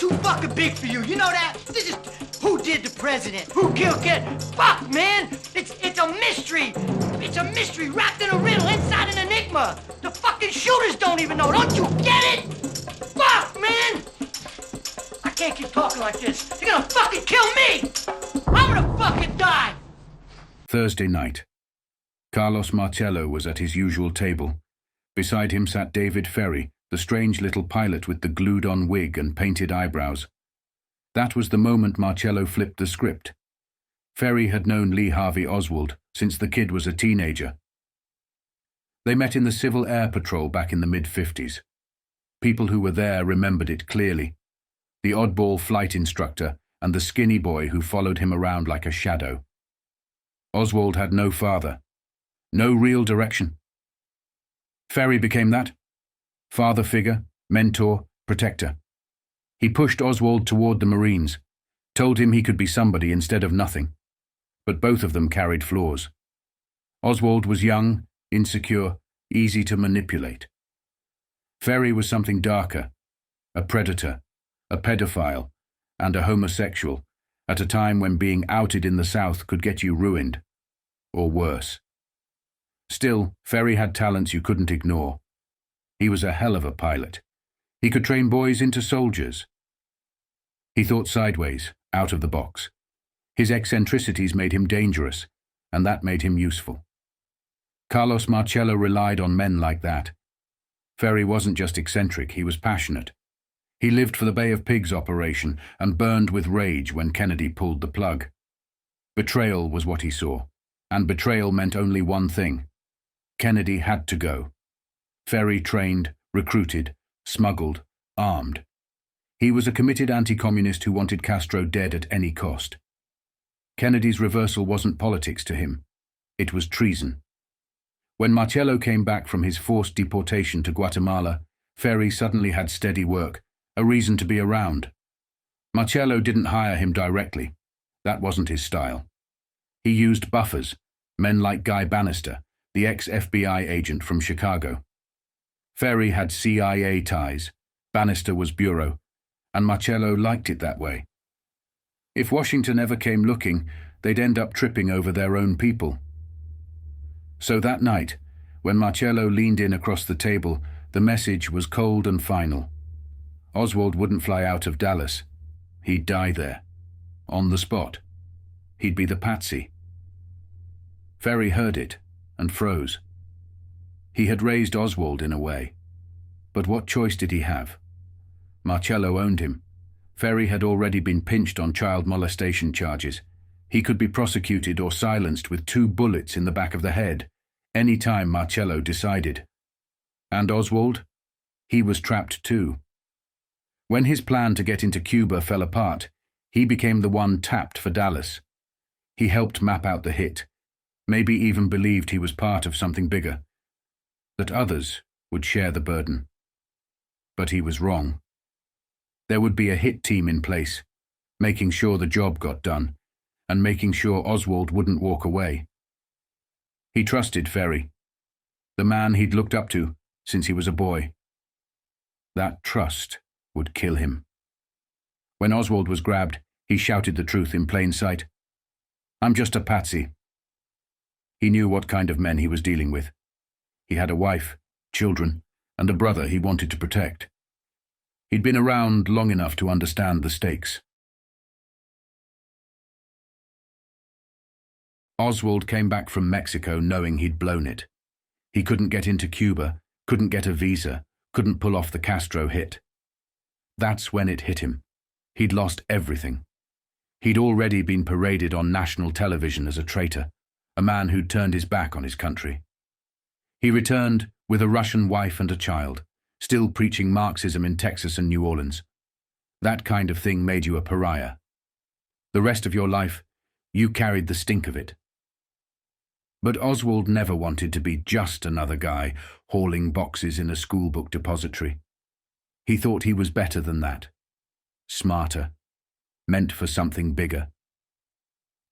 too fucking big for you. You know that? This is who did the president? Who killed Kennedy? Fuck, man! It's a mystery. It's a mystery wrapped in a riddle inside an enigma. The fucking shooters don't even know. Don't you get it? Fuck, man! I can't keep talking like this. They're gonna fucking kill me! I'm gonna fucking die! Thursday night. Carlos Marcello was at his usual table. Beside him sat David Ferrie, the strange little pilot with the glued-on wig and painted eyebrows. That was the moment Marcello flipped the script. Ferrie had known Lee Harvey Oswald since the kid was a teenager. They met in the Civil Air Patrol back in the mid-50s. People who were there remembered it clearly. The oddball flight instructor and the skinny boy who followed him around like a shadow. Oswald had no father, no real direction. Ferrie became that. Father figure, mentor, protector. He pushed Oswald toward the Marines, told him he could be somebody instead of nothing. But both of them carried flaws. Oswald was young, insecure, easy to manipulate. Ferrie was something darker, a predator, a pedophile, and a homosexual, at a time when being outed in the South could get you ruined, or worse. Still, Ferrie had talents you couldn't ignore. He was a hell of a pilot. He could train boys into soldiers. He thought sideways, out of the box. His eccentricities made him dangerous, and that made him useful. Carlos Marcello relied on men like that. Ferrie wasn't just eccentric, he was passionate. He lived for the Bay of Pigs operation and burned with rage when Kennedy pulled the plug. Betrayal was what he saw, and betrayal meant only one thing. Kennedy had to go. Ferrie trained, recruited, smuggled, armed. He was a committed anti-communist who wanted Castro dead at any cost. Kennedy's reversal wasn't politics to him. It was treason. When Marcello came back from his forced deportation to Guatemala, Ferrie suddenly had steady work, a reason to be around. Marcello didn't hire him directly. That wasn't his style. He used buffers, men like Guy Bannister, the ex-FBI agent from Chicago. Ferrie had CIA ties, Bannister was bureau, and Marcello liked it that way. If Washington ever came looking, they'd end up tripping over their own people. So that night, when Marcello leaned in across the table, the message was cold and final. Oswald wouldn't fly out of Dallas. He'd die there, on the spot. He'd be the patsy. Ferrie heard it and froze. He had raised Oswald in a way. But what choice did he have? Marcello owned him. Ferrie had already been pinched on child molestation charges. He could be prosecuted or silenced with 2 bullets in the back of the head, any time Marcello decided. And Oswald? He was trapped too. When his plan to get into Cuba fell apart, he became the one tapped for Dallas. He helped map out the hit, maybe even believed he was part of something bigger, that others would share the burden. But he was wrong. There would be a hit team in place, making sure the job got done, and making sure Oswald wouldn't walk away. He trusted Ferrie, the man he'd looked up to since he was a boy. That trust would kill him. When Oswald was grabbed, he shouted the truth in plain sight. "I'm just a patsy." He knew what kind of men he was dealing with. He had a wife, children, and a brother he wanted to protect. He'd been around long enough to understand the stakes. Oswald came back from Mexico knowing he'd blown it. He couldn't get into Cuba, couldn't get a visa, couldn't pull off the Castro hit. That's when it hit him. He'd lost everything. He'd already been paraded on national television as a traitor, a man who'd turned his back on his country. He returned with a Russian wife and a child, still preaching Marxism in Texas and New Orleans. That kind of thing made you a pariah. The rest of your life, you carried the stink of it. But Oswald never wanted to be just another guy hauling boxes in a schoolbook depository. He thought he was better than that. Smarter. Meant for something bigger.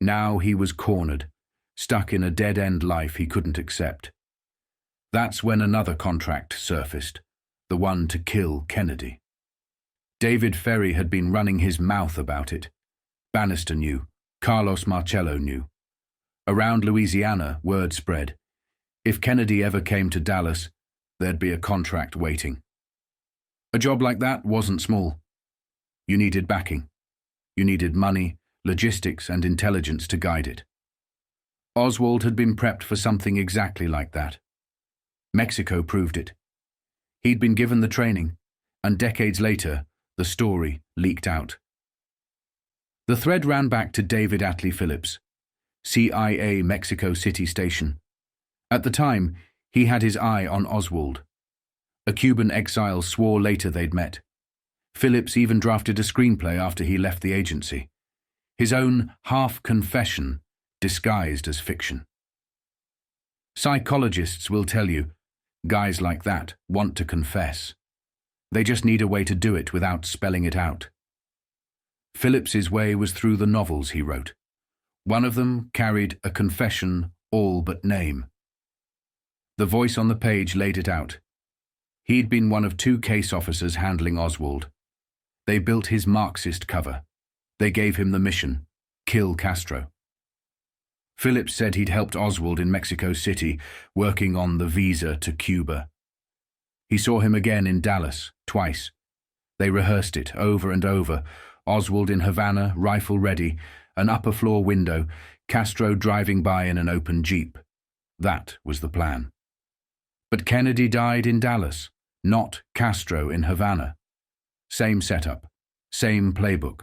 Now he was cornered, stuck in a dead-end life he couldn't accept. That's when another contract surfaced, the one to kill Kennedy. David Ferrie had been running his mouth about it. Bannister knew. Carlos Marcello knew. Around Louisiana, word spread. If Kennedy ever came to Dallas, there'd be a contract waiting. A job like that wasn't small. You needed backing. You needed money, logistics, and intelligence to guide it. Oswald had been prepped for something exactly like that. Mexico proved it. He'd been given the training, and decades later, the story leaked out. The thread ran back to David Atlee Phillips, CIA Mexico City Station. At the time, he had his eye on Oswald. A Cuban exile swore later they'd met. Phillips even drafted a screenplay after he left the agency. His own half-confession disguised as fiction. Psychologists will tell you, guys like that want to confess. They just need a way to do it without spelling it out. Phillips's way was through the novels he wrote. One of them carried a confession all but name. The voice on the page laid it out. He'd been one of 2 case officers handling Oswald. They built his Marxist cover. They gave him the mission, kill Castro. Phillips said he'd helped Oswald in Mexico City, working on the visa to Cuba. He saw him again in Dallas, twice. They rehearsed it over and over. Oswald in Havana, rifle ready, an upper floor window, Castro driving by in an open jeep. That was the plan. But Kennedy died in Dallas, not Castro in Havana. Same setup, same playbook.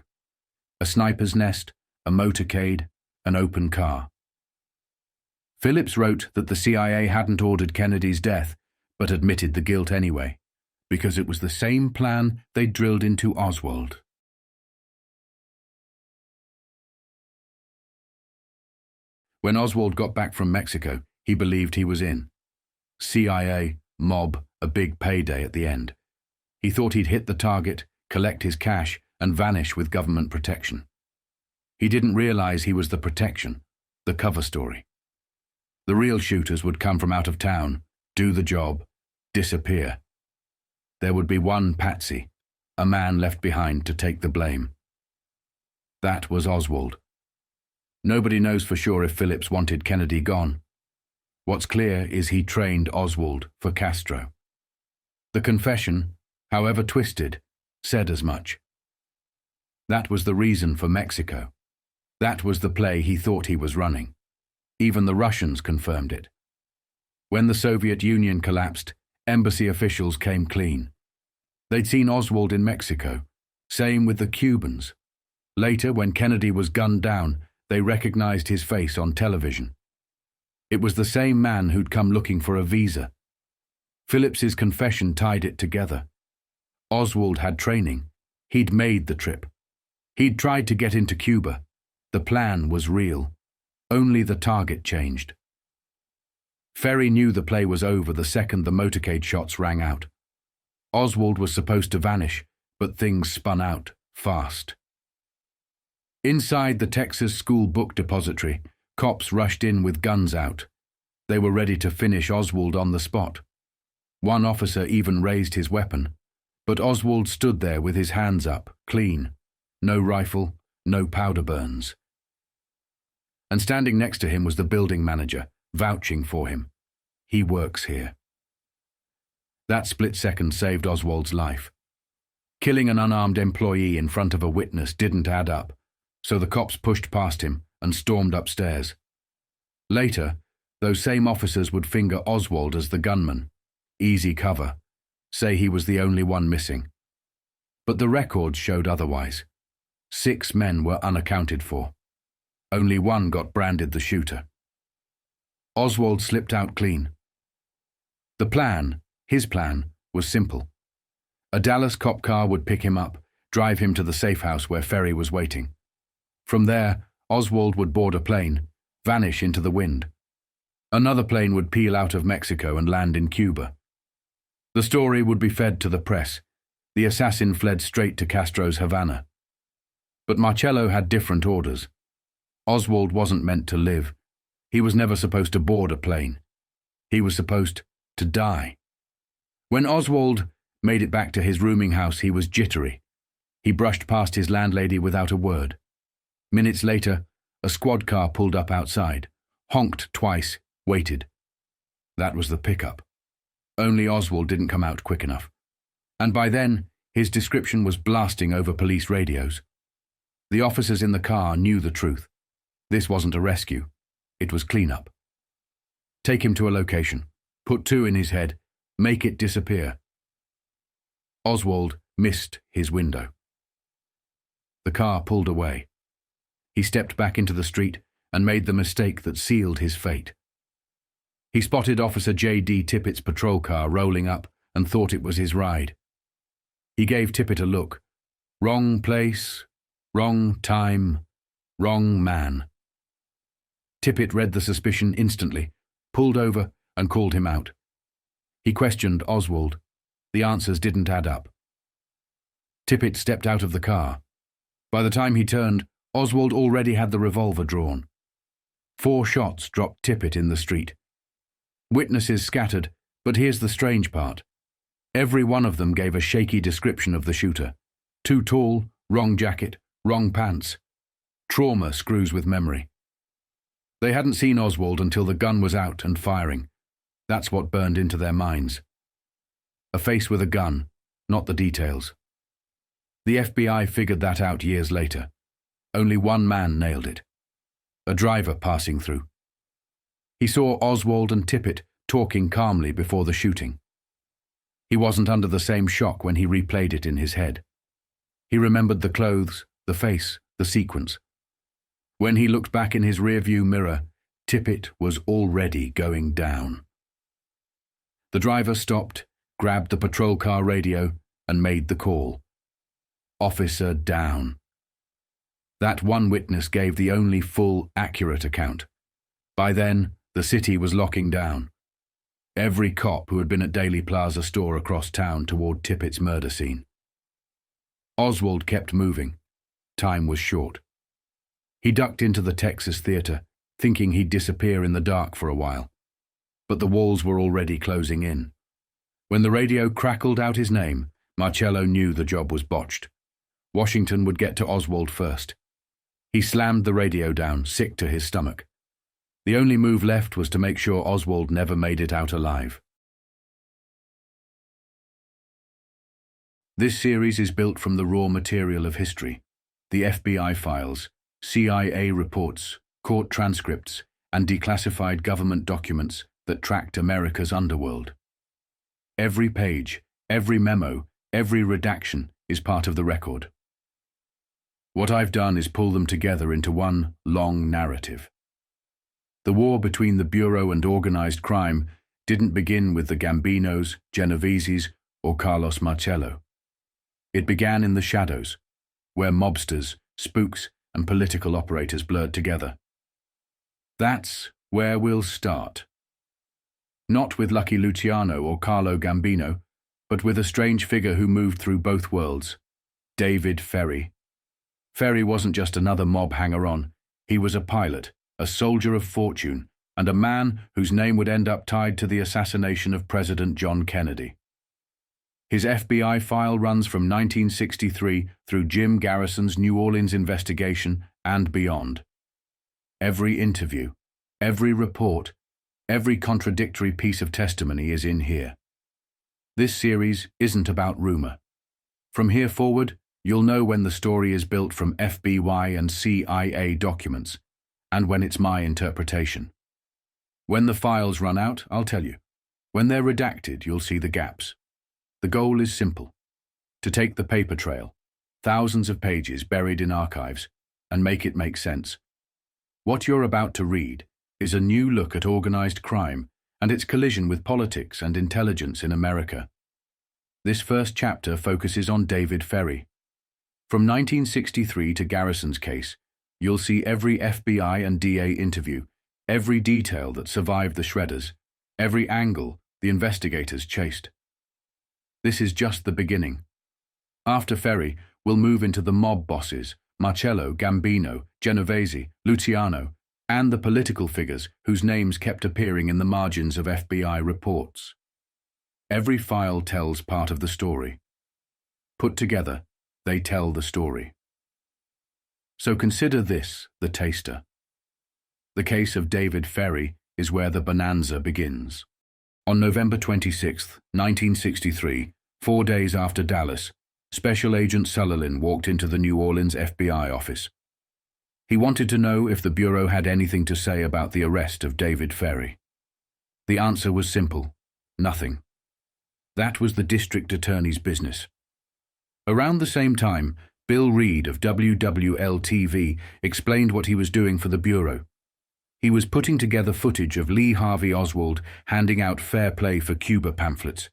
A sniper's nest, a motorcade, an open car. Phillips wrote that the CIA hadn't ordered Kennedy's death, but admitted the guilt anyway, because it was the same plan they drilled into Oswald. When Oswald got back from Mexico, he believed he was in. CIA, mob, a big payday at the end. He thought he'd hit the target, collect his cash, and vanish with government protection. He didn't realize he was the protection, the cover story. The real shooters would come from out of town, do the job, disappear. There would be one patsy, a man left behind to take the blame. That was Oswald. Nobody knows for sure if Phillips wanted Kennedy gone. What's clear is he trained Oswald for Castro. The confession, however twisted, said as much. That was the reason for Mexico. That was the play he thought he was running. Even the Russians confirmed it. When the Soviet Union collapsed, embassy officials came clean. They'd seen Oswald in Mexico. Same with the Cubans. Later, when Kennedy was gunned down, they recognized his face on television. It was the same man who'd come looking for a visa. Phillips's confession tied it together. Oswald had training. He'd made the trip. He'd tried to get into Cuba. The plan was real. Only the target changed. Ferrie knew the play was over the second the motorcade shots rang out. Oswald was supposed to vanish, but things spun out fast. Inside the Texas School Book Depository, cops rushed in with guns out. They were ready to finish Oswald on the spot. One officer even raised his weapon, but Oswald stood there with his hands up, clean. No rifle, no powder burns. And standing next to him was the building manager, vouching for him. He works here. That split second saved Oswald's life. Killing an unarmed employee in front of a witness didn't add up, so the cops pushed past him and stormed upstairs. Later, those same officers would finger Oswald as the gunman. Easy cover. Say he was the only one missing. But the records showed otherwise. 6 men were unaccounted for. Only one got branded the shooter. Oswald slipped out clean. The plan, his plan, was simple. A Dallas cop car would pick him up, drive him to the safe house where Ferrie was waiting. From there, Oswald would board a plane, vanish into the wind. Another plane would peel out of Mexico and land in Cuba. The story would be fed to the press. The assassin fled straight to Castro's Havana. But Marcello had different orders. Oswald wasn't meant to live. He was never supposed to board a plane. He was supposed to die. When Oswald made it back to his rooming house, he was jittery, He brushed past his landlady without a word. Minutes later, a squad car pulled up outside, honked twice, waited. That was the pickup. Only Oswald didn't come out quick enough. And by then, his description was blasting over police radios. The officers in the car knew the truth. This wasn't a rescue. It was cleanup. Take him to a location. Put 2 in his head. Make it disappear. Oswald missed his window. The car pulled away. He stepped back into the street and made the mistake that sealed his fate. He spotted Officer J.D. Tippett's patrol car rolling up and thought it was his ride. He gave Tippett a look. Wrong place, wrong time, wrong man. Tippett read the suspicion instantly, pulled over and called him out. He questioned Oswald. The answers didn't add up. Tippett stepped out of the car. By the time he turned, Oswald already had the revolver drawn. 4 shots dropped Tippett in the street. Witnesses scattered, but here's the strange part. Every one of them gave a shaky description of the shooter. Too tall, wrong jacket, wrong pants. Trauma screws with memory. They hadn't seen Oswald until the gun was out and firing. That's what burned into their minds. A face with a gun, not the details. The FBI figured that out years later. Only one man nailed it. A driver passing through. He saw Oswald and Tippett talking calmly before the shooting. He wasn't under the same shock when he replayed it in his head. He remembered the clothes, the face, the sequence. When he looked back in his rearview mirror, Tippett was already going down. The driver stopped, grabbed the patrol car radio, and made the call. Officer down. That one witness gave the only full, accurate account. By then, the city was locking down. Every cop who had been at Daily Plaza store across town toward Tippett's murder scene. Oswald kept moving. Time was short. He ducked into the Texas Theater, thinking he'd disappear in the dark for a while. But the walls were already closing in. When the radio crackled out his name, Marcello knew the job was botched. Washington would get to Oswald first. He slammed the radio down, sick to his stomach. The only move left was to make sure Oswald never made it out alive. This series is built from the raw material of history, the FBI files, CIA reports, court transcripts, and declassified government documents that tracked America's underworld. Every page, every memo, every redaction is part of the record. What I've done is pull them together into one long narrative. The war between the Bureau and organized crime didn't begin with the Gambinos, Genoveses, or Carlos Marcello. It began in the shadows, where mobsters, spooks, and political operators blurred together. That's where we'll start. Not with Lucky Luciano or Carlo Gambino, but with a strange figure who moved through both worlds, David Ferrie. Ferrie wasn't just another mob hanger-on. He was a pilot, a soldier of fortune, and a man whose name would end up tied to the assassination of President John Kennedy. His FBI file runs from 1963 through Jim Garrison's New Orleans investigation and beyond. Every interview, every report, every contradictory piece of testimony is in here. This series isn't about rumor. From here forward, you'll know when the story is built from FBI and CIA documents, and when it's my interpretation. When the files run out, I'll tell you. When they're redacted, you'll see the gaps. The goal is simple: to take the paper trail, thousands of pages buried in archives, and make it make sense. What you're about to read is a new look at organized crime and its collision with politics and intelligence in America. This first chapter focuses on David Ferrie. From 1963 to Garrison's case, you'll see every FBI and DA interview, every detail that survived the shredders, every angle the investigators chased. This is just the beginning. After Ferrie, we'll move into the mob bosses, Marcello, Gambino, Genovese, Luciano, and the political figures whose names kept appearing in the margins of FBI reports. Every file tells part of the story. Put together, They tell the story. So consider this, the taster. The case of David Ferrie is where the bonanza begins. On November 26, 1963, 4 days after Dallas, Special Agent Sutherland walked into the New Orleans FBI office. He wanted to know if the Bureau had anything to say about the arrest of David Ferrie. The answer was simple: nothing. That was the district attorney's business. Around the same time, Bill Reed of WWL-TV explained what he was doing for the Bureau. He was putting together footage of Lee Harvey Oswald handing out fair play for Cuba pamphlets.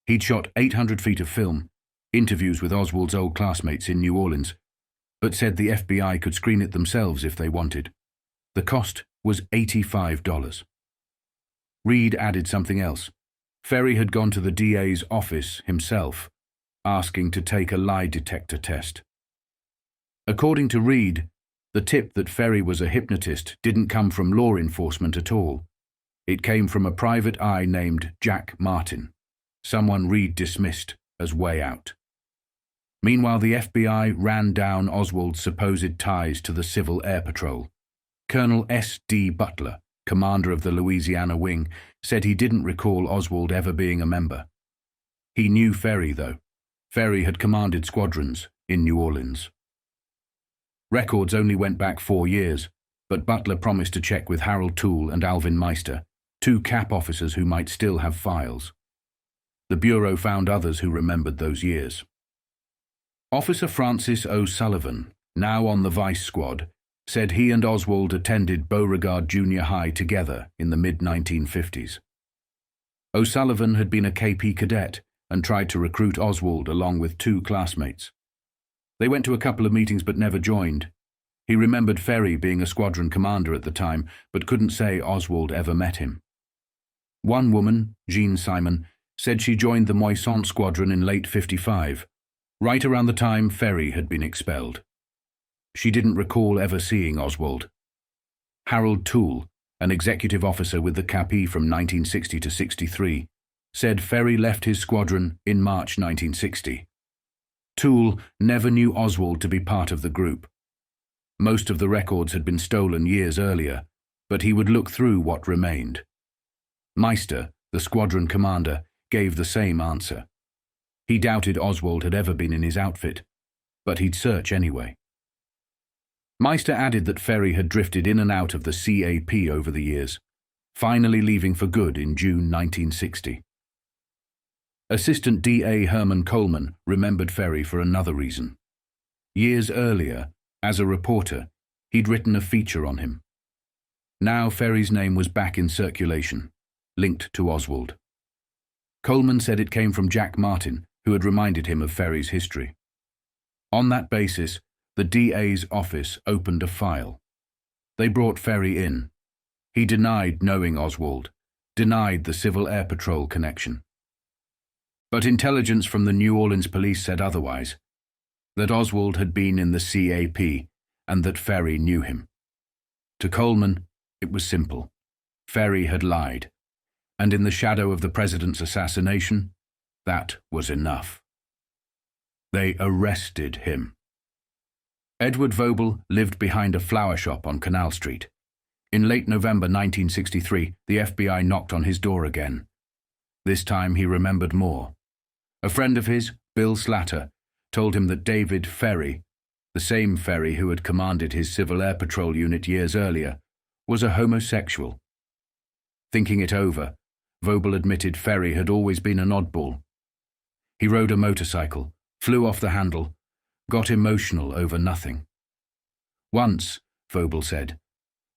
He'd shot 800 feet of film, interviews with Oswald's old classmates in New Orleans, but said the FBI could screen it themselves if they wanted. The cost was $85. Reed added something else. Ferrie had gone to the DA's office himself, asking to take a lie detector test. According to Reed, the tip that Ferrie was a hypnotist didn't come from law enforcement at all. It came from a private eye named Jack Martin, someone Reed dismissed as way out. Meanwhile, the FBI ran down Oswald's supposed ties to the Civil Air Patrol. Colonel S.D. Butler, commander of the Louisiana Wing, said he didn't recall Oswald ever being a member. He knew Ferrie, though. Ferrie had commanded squadrons in New Orleans. Records only went back 4 years, but Butler promised to check with Harold Toole and Alvin Meister, 2 CAP officers who might still have files. The Bureau found others who remembered those years. Officer Francis O'Sullivan, now on the Vice Squad, said he and Oswald attended Beauregard Junior High together in the mid-1950s. O'Sullivan had been a KP cadet and tried to recruit Oswald along with 2 classmates. They went to a couple of meetings but never joined. He remembered Ferrie being a squadron commander at the time, but couldn't say Oswald ever met him. One woman, Jean Simon, said she joined the Moisant Squadron in late '55, right around the time Ferrie had been expelled. She didn't recall ever seeing Oswald. Harold Toole, an executive officer with the KP from 1960 to '63, said Ferrie left his squadron in March 1960. Toole never knew Oswald to be part of the group. Most of the records had been stolen years earlier, but he would look through what remained. Meister, the squadron commander, gave the same answer. He doubted Oswald had ever been in his outfit, but he'd search anyway. Meister added that Ferrie had drifted in and out of the CAP over the years, finally leaving for good in June 1960. Assistant DA Herman Coleman remembered Ferrie for another reason. Years earlier, as a reporter, he'd written a feature on him. Now Ferrie's name was back in circulation, linked to Oswald. Coleman said it came from Jack Martin, who had reminded him of Ferrie's history. On that basis, the DA's office opened a file. They brought Ferrie in. He denied knowing Oswald, denied the Civil Air Patrol connection. But intelligence from the New Orleans police said otherwise, that Oswald had been in the CAP and that Ferrie knew him. To Coleman, it was simple. Ferrie had lied, and in the shadow of the president's assassination, that was enough. They arrested him. Edward Vobel lived behind a flower shop on Canal Street. In late November 1963, the FBI knocked on his door again. This time he remembered more. A friend of his, Bill Slatter, told him that David Ferrie, the same Ferrie who had commanded his Civil Air Patrol unit years earlier, was a homosexual. Thinking it over, Vobel admitted Ferrie had always been an oddball. He rode a motorcycle, flew off the handle, got emotional over nothing. Once, Vobel said,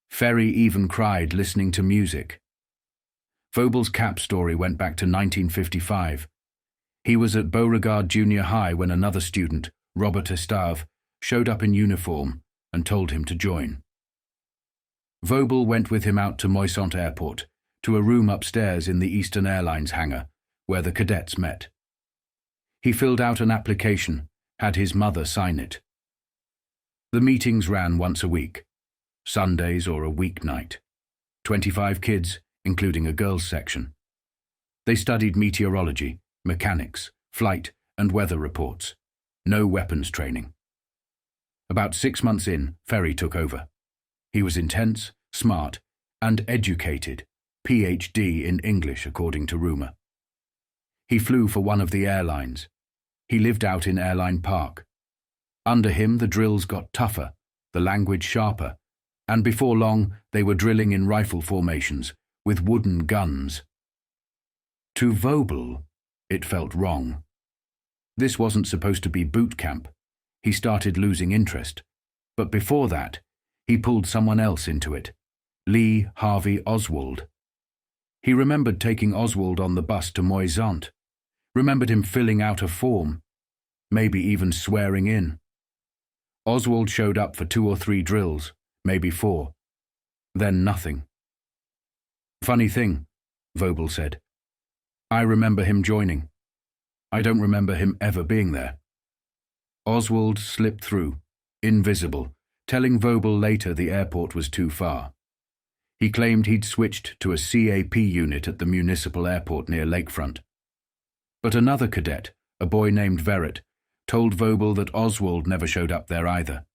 Ferrie even cried listening to music. Vobel's CAP story went back to 1955. He was at Beauregard Junior High when another student, Robert Estave, showed up in uniform and told him to join. Vobel went with him out to Moisant Airport, to a room upstairs in the Eastern Airlines hangar, where the cadets met. He filled out an application, had his mother sign it. The meetings ran once a week, Sundays or a weeknight. 25 kids, including a girls' section. They studied meteorology, mechanics, flight and weather reports. no weapons training. About 6 months in, Ferrie took over. He was intense, smart, and educated, PhD in English according to rumour. He flew for one of the airlines. He lived out in Airline Park. Under him the drills got tougher, the language sharper, and before long they were drilling in rifle formations, with wooden guns. To Vobel, it felt wrong. This wasn't supposed to be boot camp. He started losing interest. But before that, he pulled someone else into it, Lee Harvey Oswald. He remembered taking Oswald on the bus to Moisant, remembered him filling out a form, maybe even swearing in. Oswald showed up for 2 or 3 drills, maybe 4. Then nothing. Funny thing, Vobel said. I remember him joining. I don't remember him ever being there. Oswald slipped through, invisible, telling Vobel later the airport was too far. He claimed he'd switched to a CAP unit at the municipal airport near Lakefront. But another cadet, a boy named Verrett, told Vobel that Oswald never showed up there either.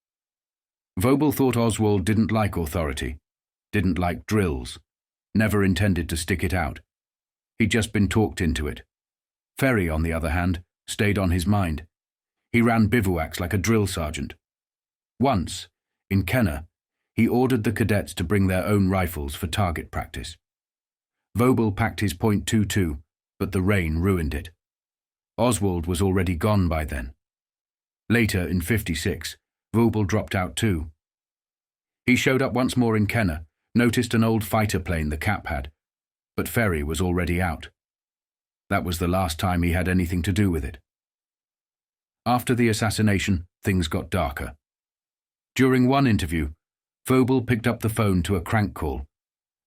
Vobel thought Oswald didn't like authority, didn't like drills, never intended to stick it out. He'd just been talked into it. Ferrie, on the other hand, stayed on his mind. He ran bivouacs like a drill sergeant. Once, in Kenner, he ordered the cadets to bring their own rifles for target practice. Vobel packed his .22, but the rain ruined it. Oswald was already gone by then. Later, in '56, Vobel dropped out too. He showed up once more in Kenner, noticed an old fighter plane the Cap had, but Ferrie was already out. That was the last time he had anything to do with it. After the assassination, things got darker. During one interview, Vobel picked up the phone to a crank call,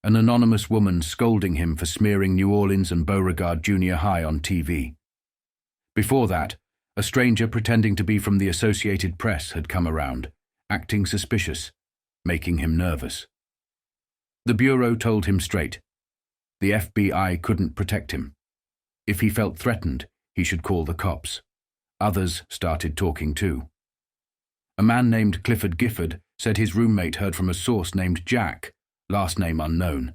an anonymous woman scolding him for smearing New Orleans and Beauregard Junior High on TV. Before that, a stranger pretending to be from the Associated Press had come around, acting suspicious, making him nervous. The Bureau told him straight. The FBI couldn't protect him. If he felt threatened, he should call the cops. Others started talking too. A man named Clifford Gifford said his roommate heard from a source named Jack, last name unknown,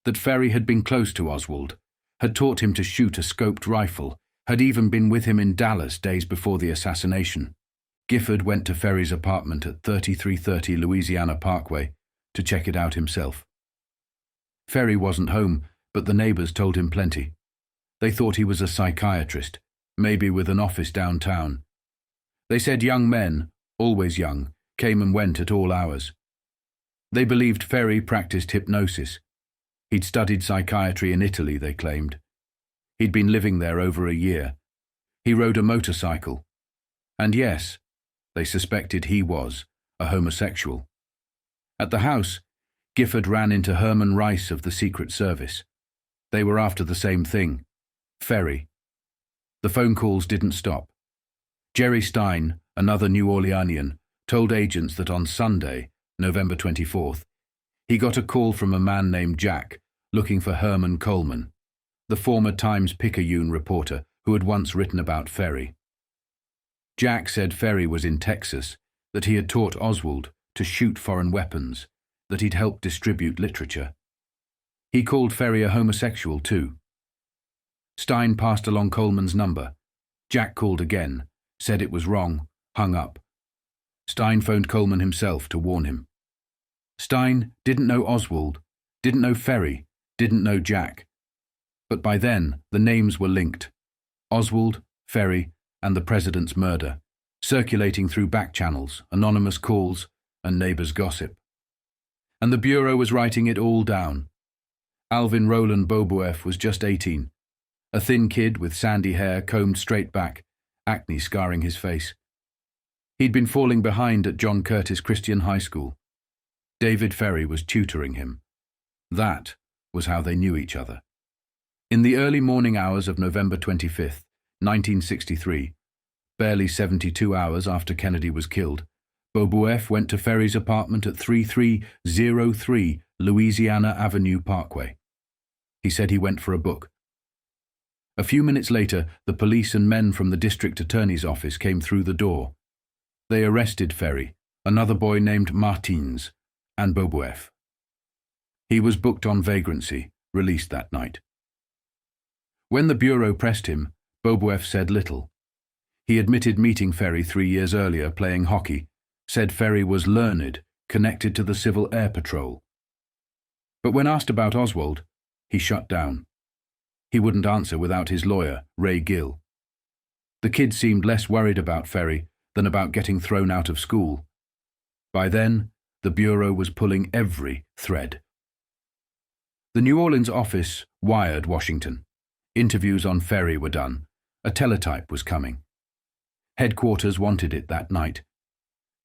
that Ferrie had been close to Oswald, had taught him to shoot a scoped rifle, had even been with him in Dallas days before the assassination. Gifford went to Ferrie's apartment at 3330 Louisiana Parkway to check it out himself. Ferrie wasn't home, but the neighbors told him plenty. They thought he was a psychiatrist, maybe with an office downtown. They said young men, always young, came and went at all hours. They believed Ferrie practiced hypnosis. He'd studied psychiatry in Italy, they claimed. He'd been living there over a year. He rode a motorcycle. And yes, they suspected he was a homosexual. At the house, Gifford ran into Herman Rice of the Secret Service. They were after the same thing, Ferrie. The phone calls didn't stop. Jerry Stein, another New Orleanian, told agents that on Sunday, November 24th, he got a call from a man named Jack looking for Herman Coleman, the former Times-Picayune reporter who had once written about Ferrie. Jack said Ferrie was in Texas, that he had taught Oswald to shoot foreign weapons, that he'd helped distribute literature. He called Ferrie a homosexual too. Stein passed along Coleman's number. Jack called again, said it was wrong, hung up. Stein phoned Coleman himself to warn him. Stein didn't know Oswald, didn't know Ferrie, didn't know Jack. But by then, the names were linked. Oswald, Ferrie, and the president's murder, circulating through back channels, anonymous calls, and neighbors' gossip. And the Bureau was writing it all down. Alvin Roland Bobueff was just 18, a thin kid with sandy hair combed straight back, acne scarring his face. He'd been falling behind at John Curtis Christian High School. David Ferrie was tutoring him. That was how they knew each other. In the early morning hours of November 25th, 1963, barely 72 hours after Kennedy was killed, Bobueff went to Ferrie's apartment at 3303 Louisiana Avenue Parkway. He said he went for a book. A few minutes later, the police and men from the district attorney's office came through the door. They arrested Ferrie, another boy named Martins, and Bobueff. He was booked on vagrancy, released that night. When the bureau pressed him, Bobueff said little. He admitted meeting Ferrie 3 years earlier playing hockey, said Ferrie was learned, connected to the Civil Air Patrol. But when asked about Oswald, he shut down. He wouldn't answer without his lawyer, Ray Gill. The kid seemed less worried about Ferrie than about getting thrown out of school. By then, the bureau was pulling every thread. The New Orleans office wired Washington. Interviews on Ferrie were done. A teletype was coming. Headquarters wanted it that night.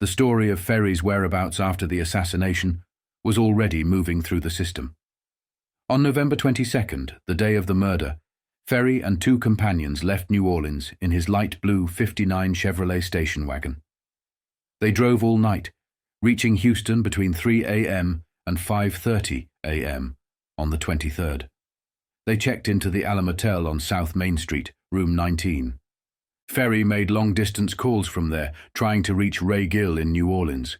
The story of Ferrie's whereabouts after the assassination was already moving through the system. On November 22nd, the day of the murder, Ferrie and 2 companions left New Orleans in his light blue '59 Chevrolet station wagon. They drove all night, reaching Houston between 3 a.m. and 5:30 a.m. on the 23rd. They checked into the Ala Motel on South Main Street, room 19. Ferrie made long-distance calls from there, trying to reach Ray Gill in New Orleans.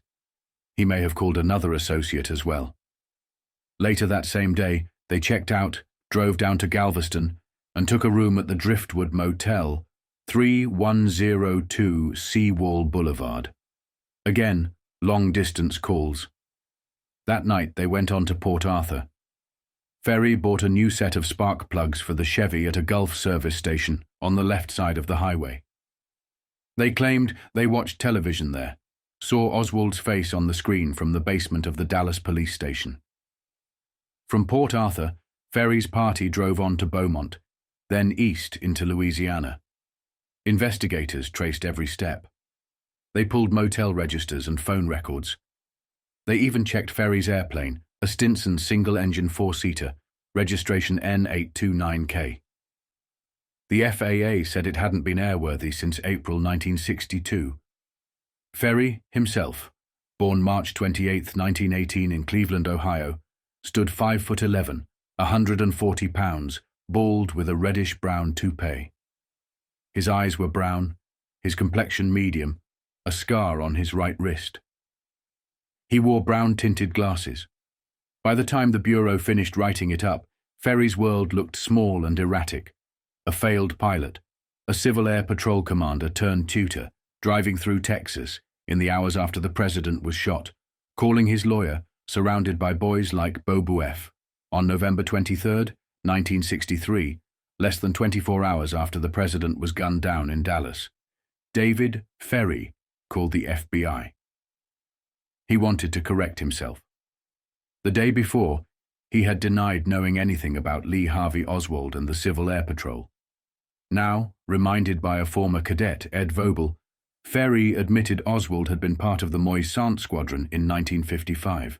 He may have called another associate as well. Later that same day, they checked out, drove down to Galveston, and took a room at the Driftwood Motel, 3102 Seawall Boulevard. Again, long-distance calls. That night they went on to Port Arthur. Ferrie bought a new set of spark plugs for the Chevy at a Gulf service station on the left side of the highway. They claimed they watched television there, saw Oswald's face on the screen from the basement of the Dallas police station. From Port Arthur, Ferrie's party drove on to Beaumont, then east into Louisiana. Investigators traced every step. They pulled motel registers and phone records. They even checked Ferrie's airplane, a Stinson single-engine 4-seater, registration N829K. The FAA said it hadn't been airworthy since April 1962. Ferrie himself, born March 28, 1918 in Cleveland, Ohio, stood 5'11", 140 pounds, bald with a reddish-brown toupee. His eyes were brown, his complexion medium, a scar on his right wrist. He wore brown-tinted glasses. By the time the Bureau finished writing it up, Ferrie's world looked small and erratic. A failed pilot, a Civil Air Patrol commander turned tutor, driving through Texas in the hours after the president was shot, calling his lawyer, surrounded by boys like Bobueff, on November 23, 1963, less than 24 hours after the president was gunned down in Dallas. David Ferrie called the FBI. He wanted to correct himself. The day before, he had denied knowing anything about Lee Harvey Oswald and the Civil Air Patrol. Now, reminded by a former cadet, Ed Vobel, Ferrie admitted Oswald had been part of the Moisant Squadron in 1955.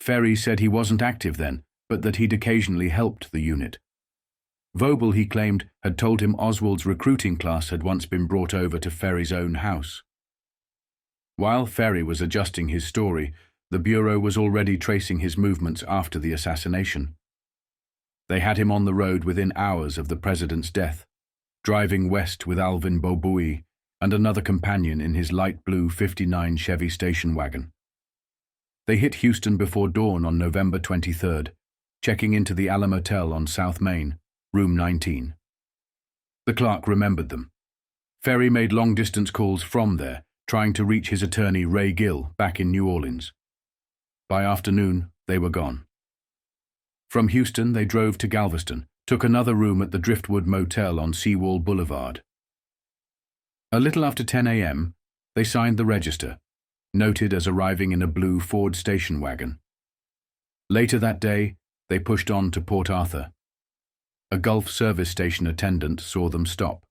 Ferrie said he wasn't active then, but that he'd occasionally helped the unit. Vobel, he claimed, had told him Oswald's recruiting class had once been brought over to Ferrie's own house. While Ferrie was adjusting his story, the Bureau was already tracing his movements after the assassination. They had him on the road within hours of the president's death, driving west with Alvin Beaubouis and another companion in his light blue '59 Chevy station wagon. They hit Houston before dawn on November 23rd, checking into the Ala Motel on South Main, room 19. The clerk remembered them. Ferrie made long-distance calls from there, trying to reach his attorney Ray Gill back in New Orleans. By afternoon, they were gone. From Houston, they drove to Galveston, took another room at the Driftwood Motel on Seawall Boulevard. A little after 10 a.m., they signed the register, noted as arriving in a blue Ford station wagon. Later that day, they pushed on to Port Arthur. A Gulf service station attendant saw them stop.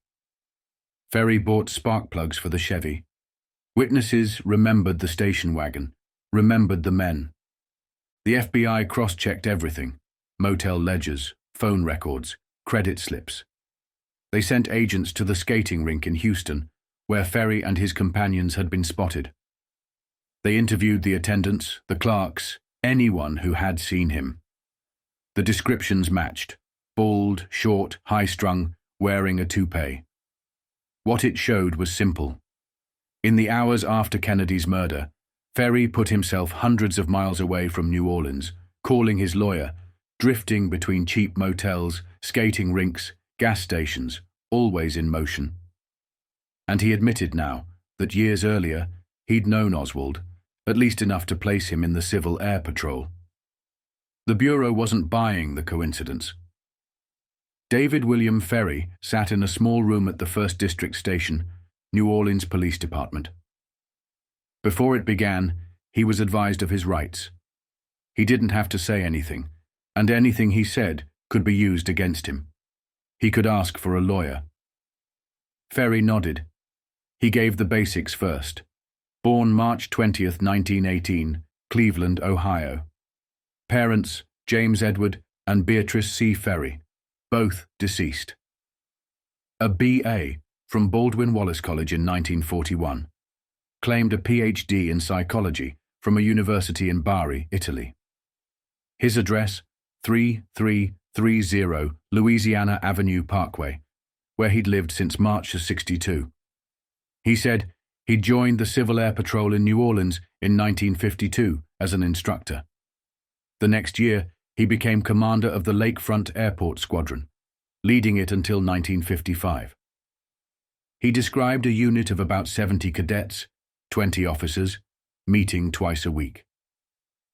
Ferrie bought spark plugs for the Chevy. Witnesses remembered the station wagon, remembered the men. The FBI cross-checked everything: motel ledgers, phone records, credit slips. They sent agents to the skating rink in Houston, where Ferrie and his companions had been spotted. They interviewed the attendants, the clerks, anyone who had seen him. The descriptions matched: bald, short, high-strung, wearing a toupee. What it showed was simple. In the hours after Kennedy's murder, Ferrie put himself hundreds of miles away from New Orleans, calling his lawyer, drifting between cheap motels, skating rinks, gas stations, always in motion. And he admitted now that years earlier he'd known Oswald, at least enough to place him in the Civil Air Patrol. The Bureau wasn't buying the coincidence. David William Ferrie sat in a small room at the 1st District Station, New Orleans Police Department. Before it began, he was advised of his rights. He didn't have to say anything, and anything he said could be used against him. He could ask for a lawyer. Ferrie nodded. He gave the basics first. Born March 20th, 1918, Cleveland, Ohio. Parents, James Edward and Beatrice C. Ferrie, both deceased. A B.A. from Baldwin Wallace College in 1941. Claimed a Ph.D. in psychology from a university in Bari, Italy. His address, 3330 Louisiana Avenue Parkway, where he'd lived since March of '62. He said he'd joined the Civil Air Patrol in New Orleans in 1952 as an instructor. The next year, he became commander of the Lakefront Airport Squadron, leading it until 1955. He described a unit of about 70 cadets, 20 officers, meeting twice a week.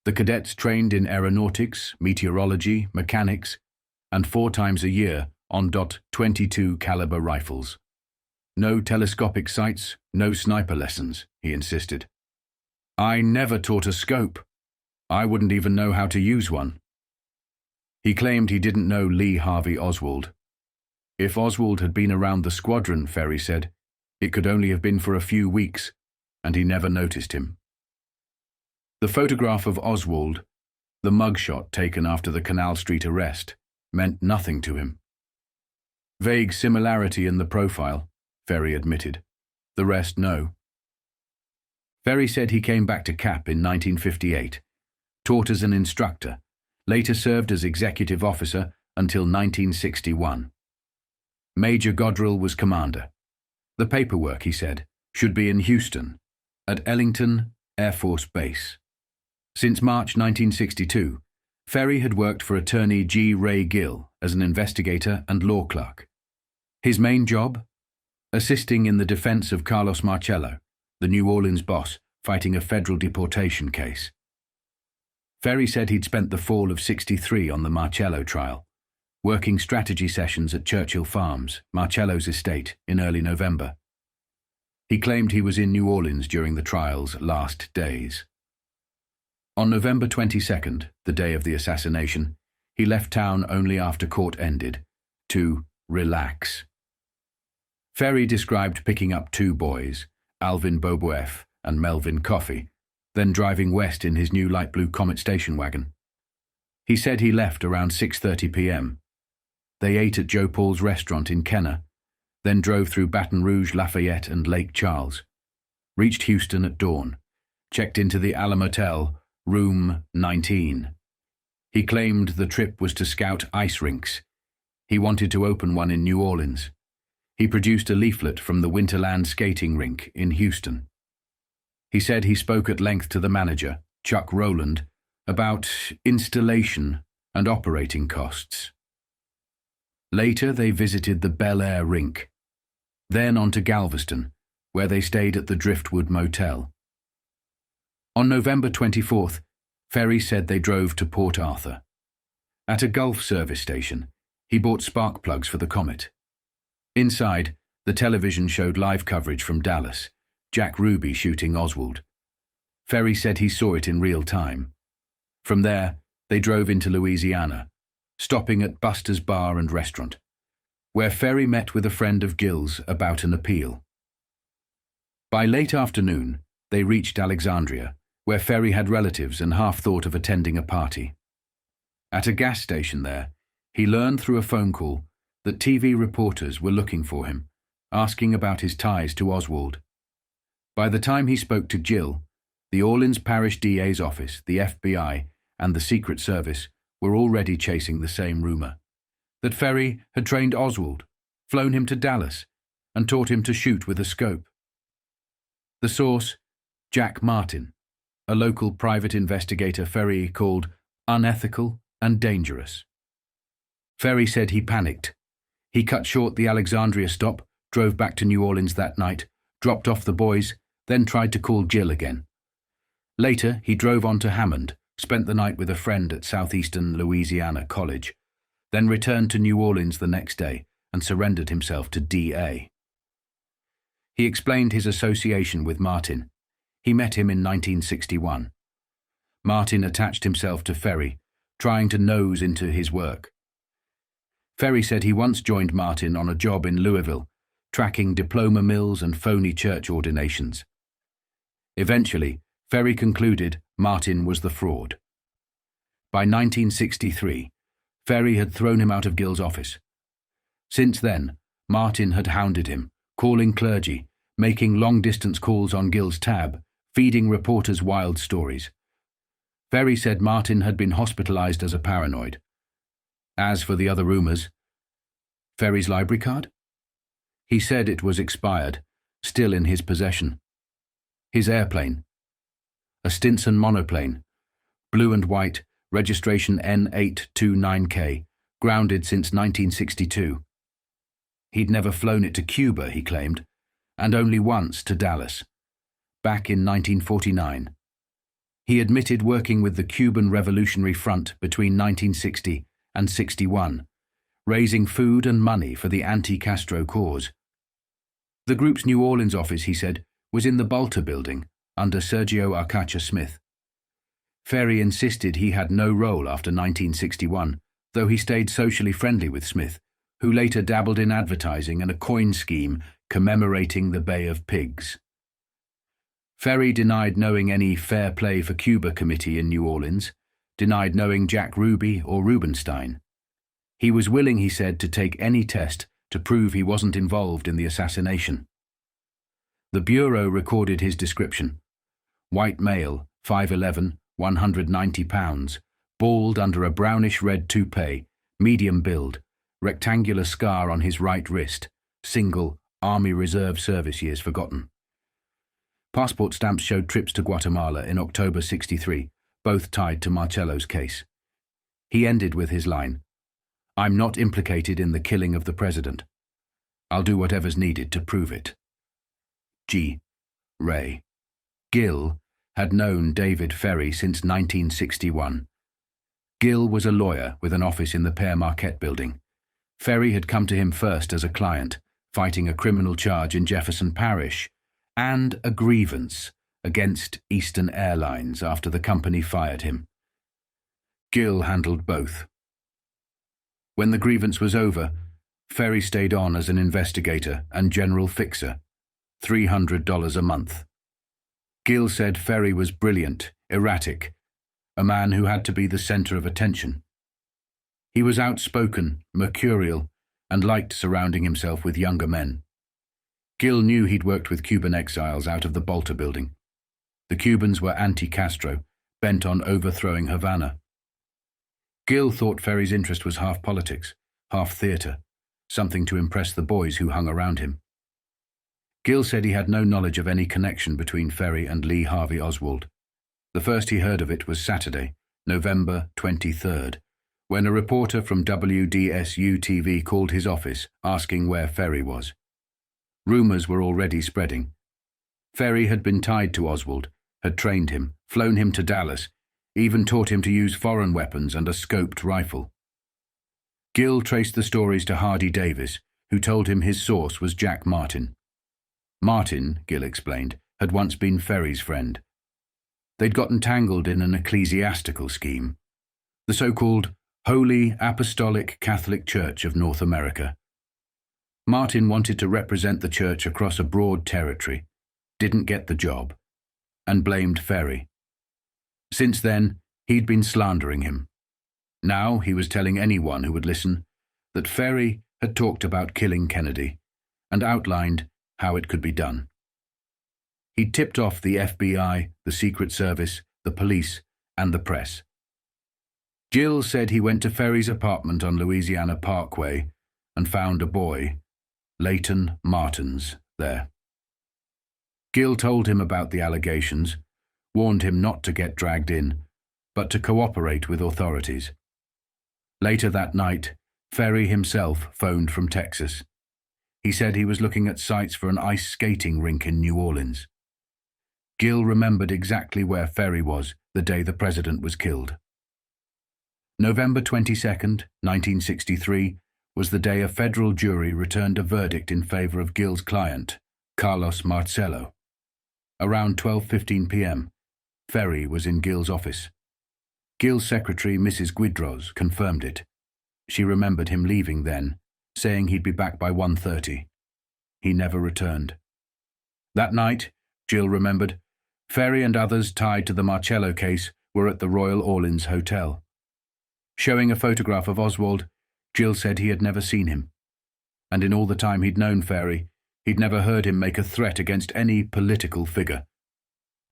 The cadets trained in aeronautics, meteorology, mechanics, and 4 times a year on .22 caliber rifles. No telescopic sights, no sniper lessons, he insisted. I never taught a scope. I wouldn't even know how to use one. He claimed he didn't know Lee Harvey Oswald. If Oswald had been around the squadron, Ferrie said, it could only have been for a few weeks, and he never noticed him. The photograph of Oswald, the mugshot taken after the Canal Street arrest, meant nothing to him. Vague similarity in the profile, Ferrie admitted. The rest, no. Ferrie said he came back to CAP in 1958, taught as an instructor, later served as executive officer until 1961. Major Godrill was commander. The paperwork, he said, should be in Houston, at Ellington Air Force Base. Since March 1962, Ferrie had worked for attorney G. Ray Gill as an investigator and law clerk. His main job? Assisting in the defense of Carlos Marcello, the New Orleans boss, fighting a federal deportation case. Ferrie said he'd spent the fall of '63 on the Marcello trial, working strategy sessions at Churchill Farms, Marcello's estate, in early November. He claimed he was in New Orleans during the trial's last days. On November 22nd, the day of the assassination, he left town only after court ended, to relax. Ferrie described picking up 2 boys, Alvin Boboeff and Melvin Coffey, then driving west in his new light blue Comet station wagon. He said he left around 6:30 p.m. They ate at Joe Paul's restaurant in Kenner, then drove through Baton Rouge, Lafayette and Lake Charles, reached Houston at dawn, checked into the Ala Motel, room 19. He claimed the trip was to scout ice rinks. He wanted to open one in New Orleans. He produced a leaflet from the Winterland skating rink in Houston. He said he spoke at length to the manager, Chuck Rowland, about installation and operating costs. Later they visited the Bel Air rink, then on to Galveston, where they stayed at the Driftwood Motel. On November 24th, Ferrie said they drove to Port Arthur. At a Gulf service station, he bought spark plugs for the Comet. Inside, the television showed live coverage from Dallas, Jack Ruby shooting Oswald. Ferrie said he saw it in real time. From there, they drove into Louisiana, stopping at Buster's Bar and Restaurant, where Ferrie met with a friend of Gill's about an appeal. By late afternoon, they reached Alexandria, where Ferrie had relatives and half thought of attending a party. At a gas station there, he learned through a phone call that TV reporters were looking for him, asking about his ties to Oswald. By the time he spoke to Jill, the Orleans Parish DA's office, the FBI, and the Secret Service were already chasing the same rumor. that Ferrie had trained Oswald, flown him to Dallas, and taught him to shoot with a scope. The source, Jack Martin, a local private investigator Ferrie called unethical and dangerous. Ferrie said he panicked. He cut short the Alexandria stop, drove back to New Orleans that night, dropped off the boys, then tried to call Jill again. Later, he drove on to Hammond, spent the night with a friend at Southeastern Louisiana College, then returned to New Orleans the next day and surrendered himself to DA. He explained his association with Martin. He met him in 1961. Martin attached himself to Ferrie, trying to nose into his work. Ferrie said he once joined Martin on a job in Louisville, tracking diploma mills and phony church ordinations. Eventually, Ferrie concluded Martin was the fraud. By 1963, Ferrie had thrown him out of Gill's office. Since then, Martin had hounded him, calling clergy, making long-distance calls on Gill's tab, feeding reporters wild stories. Ferrie said Martin had been hospitalized as a paranoid. As for the other rumors, Ferrie's library card? He said it was expired, still in his possession. His airplane, a Stinson monoplane, blue and white, registration N829K, grounded since 1962. He'd never flown it to Cuba, he claimed, and only once to Dallas, back in 1949. He admitted working with the Cuban Revolutionary Front between 1960 and 61, raising food and money for the anti-Castro cause. The group's New Orleans office, he said, was in the Balter building, under Sergio Arcacha Smith. Ferrie insisted he had no role after 1961, though he stayed socially friendly with Smith, who later dabbled in advertising and a coin scheme commemorating the Bay of Pigs. Ferrie denied knowing any Fair Play for Cuba committee in New Orleans, denied knowing Jack Ruby or Rubenstein. He was willing, he said, to take any test to prove he wasn't involved in the assassination. The Bureau recorded his description. White male, 5'11", 190 pounds, bald under a brownish-red toupee, medium build, rectangular scar on his right wrist, single, Army Reserve Service years forgotten. Passport stamps showed trips to Guatemala in October '63, both tied to Marcello's case. He ended with his line, "I'm not implicated in the killing of the president. I'll do whatever's needed to prove it." G. Ray. Gill had known David Ferrie since 1961. Gill was a lawyer with an office in the Père Marquette building. Ferrie had come to him first as a client, fighting a criminal charge in Jefferson Parish, and a grievance against Eastern Airlines after the company fired him. Gill handled both. When the grievance was over, Ferrie stayed on as an investigator and general fixer, $300 a month. Gill said Ferrie was brilliant, erratic, a man who had to be the center of attention. He was outspoken, mercurial, and liked surrounding himself with younger men. Gill knew he'd worked with Cuban exiles out of the Balter building. The Cubans were anti-Castro, bent on overthrowing Havana. Gill thought Ferrie's interest was half politics, half theater, something to impress the boys who hung around him. Gill said he had no knowledge of any connection between Ferrie and Lee Harvey Oswald. The first he heard of it was Saturday, November 23rd, when a reporter from WDSU-TV called his office asking where Ferrie was. Rumors were already spreading. Ferrie had been tied to Oswald, had trained him, flown him to Dallas, even taught him to use foreign weapons and a scoped rifle. Gill traced the stories to Hardy Davis, who told him his source was Jack Martin. Martin, Gill explained, had once been Ferrie's friend. They'd gotten tangled in an ecclesiastical scheme, the so-called Holy Apostolic Catholic Church of North America. Martin wanted to represent the church across a broad territory, didn't get the job, and blamed Ferrie. Since then, he'd been slandering him. Now he was telling anyone who would listen that Ferrie had talked about killing Kennedy and outlined how it could be done. He'd tipped off the FBI, the Secret Service, the police, and the press. Jill said he went to Ferrie's apartment on Louisiana Parkway and found a boy, Leighton Martins, there. Gill told him about the allegations, warned him not to get dragged in, but to cooperate with authorities. Later that night, Ferrie himself phoned from Texas. He said he was looking at sites for an ice skating rink in New Orleans. Gill remembered exactly where Ferrie was the day the president was killed. November 22nd, 1963, was the day a federal jury returned a verdict in favor of Gill's client, Carlos Marcello. Around 12:15 p.m., Ferrie was in Gill's office. Gill's secretary, Mrs. Guidros, confirmed it. She remembered him leaving then, saying he'd be back by 1:30. He never returned. That night, Jill remembered, Ferrie and others tied to the Marcello case were at the Royal Orleans Hotel. Showing a photograph of Oswald, Jill said he had never seen him. And in all the time he'd known Ferrie, he'd never heard him make a threat against any political figure.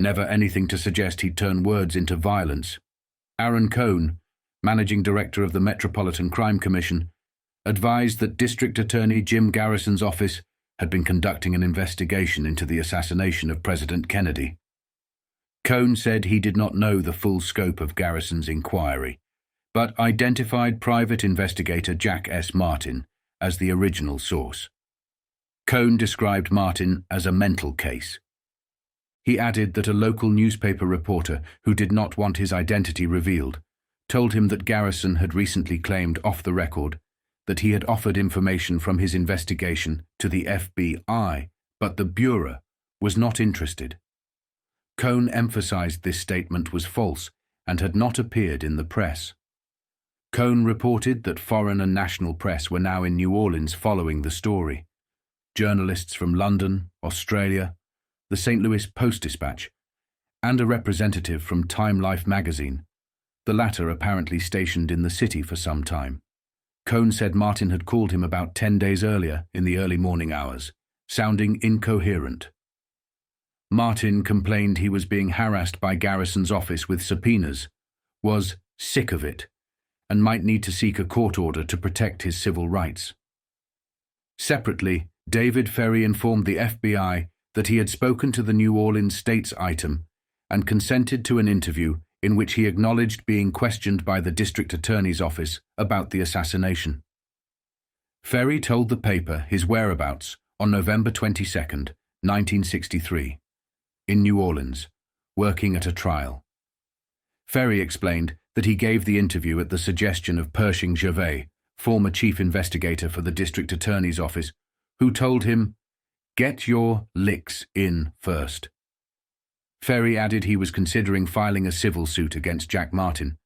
Never anything to suggest he'd turn words into violence. Aaron Cohn, managing director of the Metropolitan Crime Commission, advised that District Attorney Jim Garrison's office had been conducting an investigation into the assassination of President Kennedy. Cohn said he did not know the full scope of Garrison's inquiry, but identified private investigator Jack S. Martin as the original source. Cohn described Martin as a mental case. He added that a local newspaper reporter who did not want his identity revealed told him that Garrison had recently claimed off the record that he had offered information from his investigation to the FBI, but the Bureau was not interested. Cohn emphasized this statement was false and had not appeared in the press. Cohn reported that foreign and national press were now in New Orleans following the story. Journalists from London, Australia, the St. Louis Post-Dispatch, and a representative from Time Life magazine, the latter apparently stationed in the city for some time. Cohn said Martin had called him about 10 days earlier in the early morning hours, sounding incoherent. Martin complained he was being harassed by Garrison's office with subpoenas, was sick of it, and might need to seek a court order to protect his civil rights. Separately, David Ferrie informed the FBI that he had spoken to the New Orleans States item and consented to an interview in which he acknowledged being questioned by the district attorney's office about the assassination. Ferrie told the paper his whereabouts on November 22, 1963, in New Orleans, working at a trial. Ferrie explained that he gave the interview at the suggestion of Pershing Gervais, former chief investigator for the district attorney's office, who told him, "Get your licks in first." Ferrie added he was considering filing a civil suit against Jack Martin,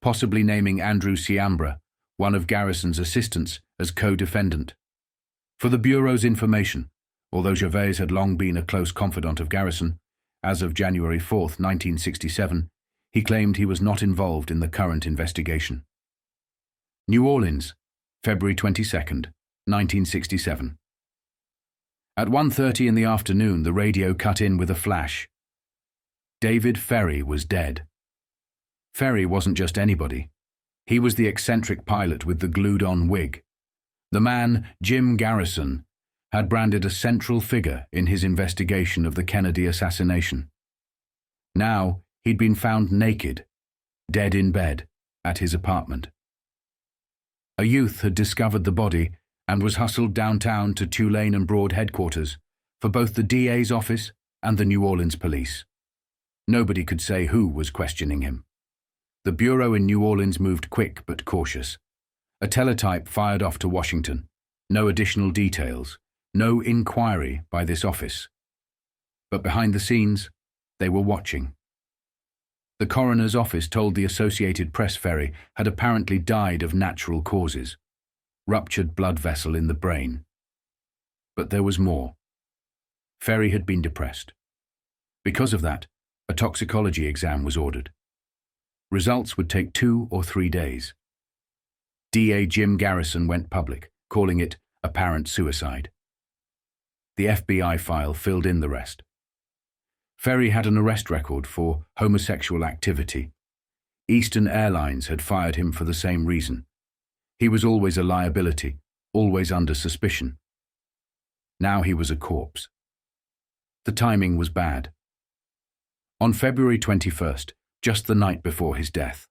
possibly naming Andrew Ciambra, one of Garrison's assistants, as co-defendant. For the Bureau's information, although Gervais had long been a close confidant of Garrison, as of January 4, 1967, he claimed he was not involved in the current investigation. New Orleans, February 22, 1967. At 1:30 in the afternoon, the radio cut in with a flash. David Ferrie was dead. Ferrie wasn't just anybody. He was the eccentric pilot with the glued-on wig. The man, Jim Garrison, had branded a central figure in his investigation of the Kennedy assassination. Now, he'd been found naked, dead in bed, at his apartment. A youth had discovered the body and was hustled downtown to Tulane and Broad headquarters for both the DA's office and the New Orleans police. Nobody could say who was questioning him. The Bureau in New Orleans moved quick but cautious. A teletype fired off to Washington. No additional details. No inquiry by this office. But behind the scenes, they were watching. The coroner's office told the Associated Press Ferrie had apparently died of natural causes. Ruptured blood vessel in the brain. But there was more. Ferrie had been depressed. Because of that, a toxicology exam was ordered. Results would take 2 or 3 days. DA Jim Garrison went public, calling it apparent suicide. The FBI file filled in the rest. Ferrie had an arrest record for homosexual activity. Eastern Airlines had fired him for the same reason. He was always a liability, always under suspicion. Now he was a corpse. The timing was bad. On February 21st, just the night before his death,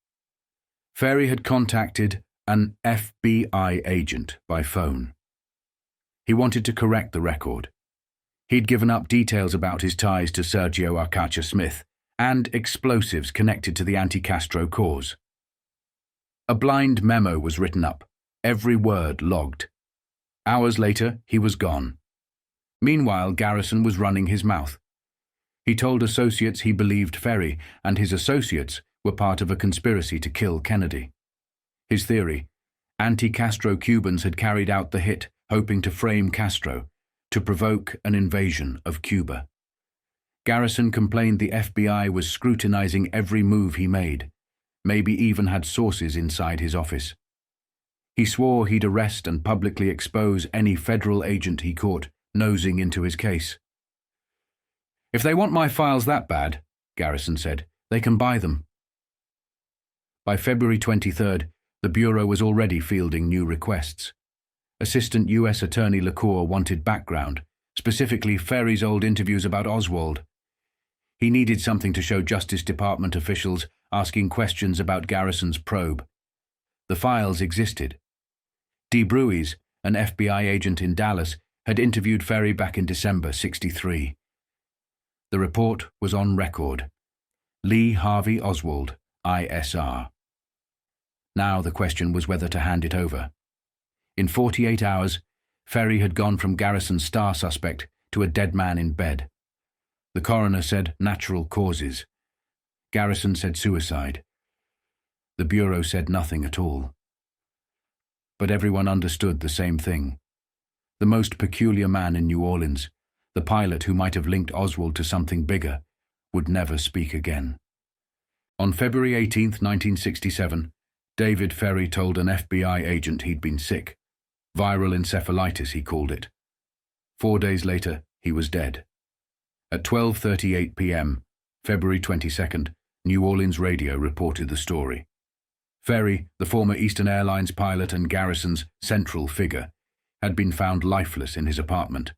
Ferrie had contacted an FBI agent by phone. He wanted to correct the record. He'd given up details about his ties to Sergio Arcacha Smith and explosives connected to the anti-Castro cause. A blind memo was written up, every word logged. Hours later, he was gone. Meanwhile, Garrison was running his mouth. He told associates he believed Ferrie and his associates were part of a conspiracy to kill Kennedy. His theory: anti-Castro Cubans had carried out the hit, hoping to frame Castro, to provoke an invasion of Cuba. Garrison complained the FBI was scrutinizing every move he made, maybe even had sources inside his office. He swore he'd arrest and publicly expose any federal agent he caught nosing into his case. "If they want my files that bad," Garrison said, "they can buy them." By February 23rd, the Bureau was already fielding new requests. Assistant U.S. Attorney LaCour wanted background, specifically Ferrie's old interviews about Oswald. He needed something to show Justice Department officials asking questions about Garrison's probe. The files existed. De Bruys, an FBI agent in Dallas, had interviewed Ferrie back in December '63. The report was on record. Lee Harvey Oswald, ISR. Now the question was whether to hand it over. In 48 hours, Ferrie had gone from Garrison's star suspect to a dead man in bed. The coroner said natural causes. Garrison said suicide. The Bureau said nothing at all. But everyone understood the same thing. The most peculiar man in New Orleans, the pilot who might have linked Oswald to something bigger, would never speak again. On February 18, 1967, David Ferrie told an FBI agent he'd been sick. Viral encephalitis, he called it. 4 days later, he was dead. At 12:38 p.m., February 22nd, New Orleans radio reported the story. Ferrie, the former Eastern Airlines pilot and Garrison's central figure, had been found lifeless in his apartment.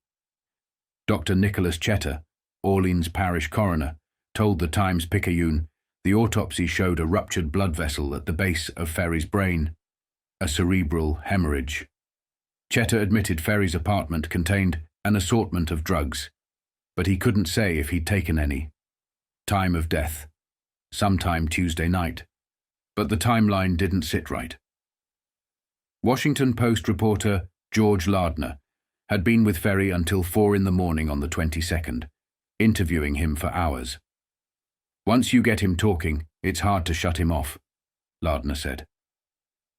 Dr. Nicholas Chetter, Orleans Parish coroner, told the Times-Picayune the autopsy showed a ruptured blood vessel at the base of Ferrie's brain, a cerebral hemorrhage. Chetter admitted Ferrie's apartment contained an assortment of drugs, but he couldn't say if he'd taken any. Time of death: sometime Tuesday night. But the timeline didn't sit right. Washington Post reporter George Lardner had been with Ferrie until 4 in the morning on the 22nd, interviewing him for hours. "Once you get him talking, it's hard to shut him off," Lardner said.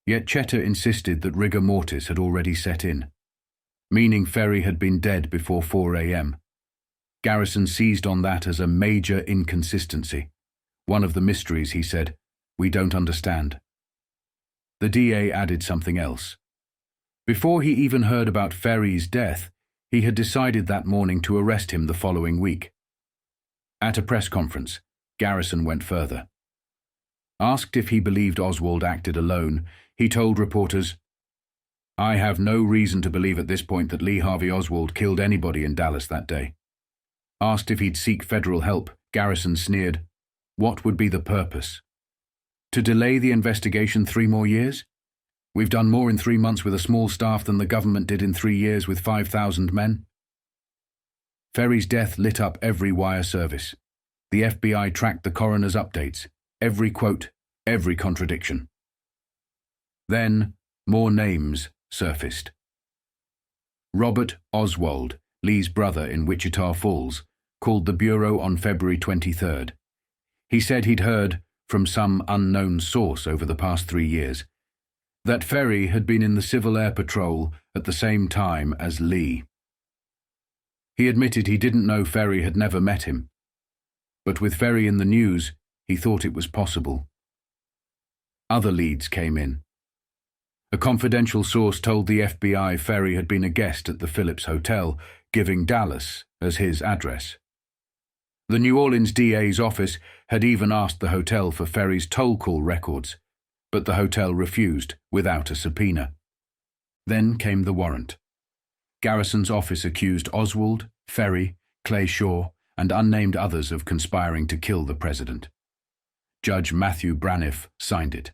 Yet Chetter insisted that rigor mortis had already set in, meaning Ferrie had been dead before 4 a.m. Garrison seized on that as a major inconsistency. One of the mysteries, he said, we don't understand. The DA added something else. Before he even heard about Ferrie's death, he had decided that morning to arrest him the following week. At a press conference, Garrison went further. Asked if he believed Oswald acted alone, he told reporters, "I have no reason to believe at this point that Lee Harvey Oswald killed anybody in Dallas that day." Asked if he'd seek federal help, Garrison sneered, "What would be the purpose? To delay the investigation 3 more years? We've done more in 3 months with a small staff than the government did in 3 years with 5,000 men." Ferrie's death lit up every wire service. The FBI tracked the coroner's updates, every quote, every contradiction. Then, more names surfaced. Robert Oswald, Lee's brother in Wichita Falls, called the Bureau on February 23rd. He said he'd heard, from some unknown source over the past 3 years, that Ferrie had been in the Civil Air Patrol at the same time as Lee. He admitted he didn't know Ferrie had never met him, but with Ferrie in the news, he thought it was possible. Other leads came in. A confidential source told the FBI Ferrie had been a guest at the Phillips Hotel, giving Dallas as his address. The New Orleans DA's office had even asked the hotel for Ferrie's toll call records, but the hotel refused without a subpoena. Then came the warrant. Garrison's office accused Oswald, Ferrie, Clay Shaw, and unnamed others of conspiring to kill the president. Judge Matthew Braniff signed it.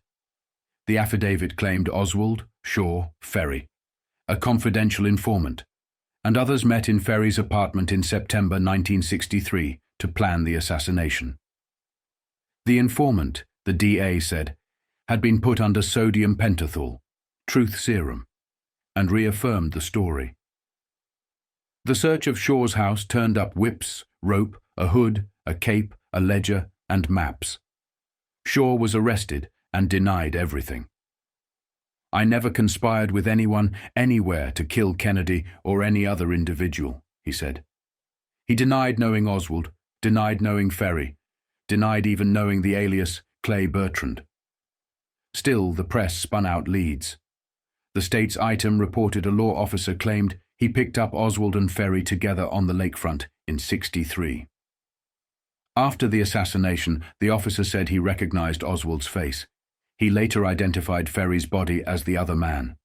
The affidavit claimed Oswald, Shaw, Ferrie, a confidential informant, and others met in Ferrie's apartment in September 1963 to plan the assassination. The informant, the DA said, had been put under sodium pentothal, truth serum, and reaffirmed the story. The search of Shaw's house turned up whips, rope, a hood, a cape, a ledger, and maps. Shaw was arrested and denied everything. "I never conspired with anyone, anywhere, to kill Kennedy or any other individual," he said. He denied knowing Oswald, denied knowing Ferrie, denied even knowing the alias Clay Bertrand. Still, the press spun out leads. The state's item reported a law officer claimed he picked up Oswald and Ferrie together on the lakefront in '63. After the assassination, the officer said he recognized Oswald's face. He later identified Ferrie's body as the other man.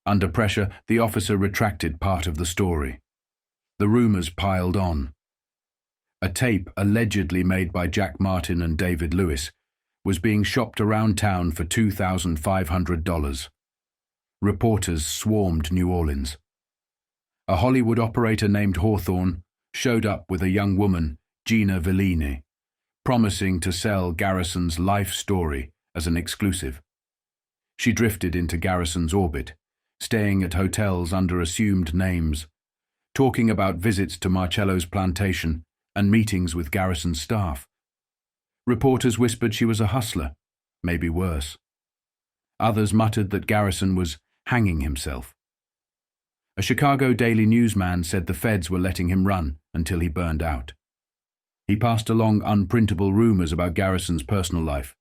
Under pressure, the officer retracted part of the story. The rumors piled on. A tape allegedly made by Jack Martin and David Lewis was being shopped around town for $2,500. Reporters swarmed New Orleans. A Hollywood operator named Hawthorne showed up with a young woman, Gina Vellini, promising to sell Garrison's life story as an exclusive. She drifted into Garrison's orbit, staying at hotels under assumed names, talking about visits to Marcello's plantation and meetings with Garrison's staff. Reporters whispered she was a hustler, maybe worse. Others muttered that Garrison was hanging himself. A Chicago Daily Newsman said the feds were letting him run until he burned out. He passed along unprintable rumors about Garrison's personal life,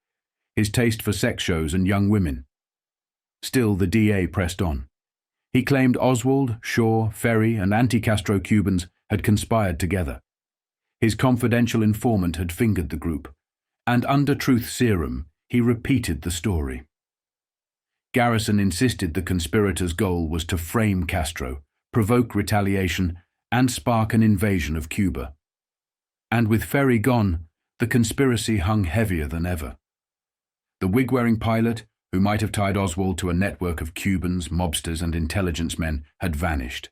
his taste for sex shows and young women. Still, the DA pressed on. He claimed Oswald, Shaw, Ferrie, and anti-Castro Cubans had conspired together. His confidential informant had fingered the group, and under truth serum, he repeated the story. Garrison insisted the conspirators' goal was to frame Castro, provoke retaliation, and spark an invasion of Cuba. And with Ferrie gone, the conspiracy hung heavier than ever. The wig-wearing pilot, who might have tied Oswald to a network of Cubans, mobsters, and intelligence men, had vanished.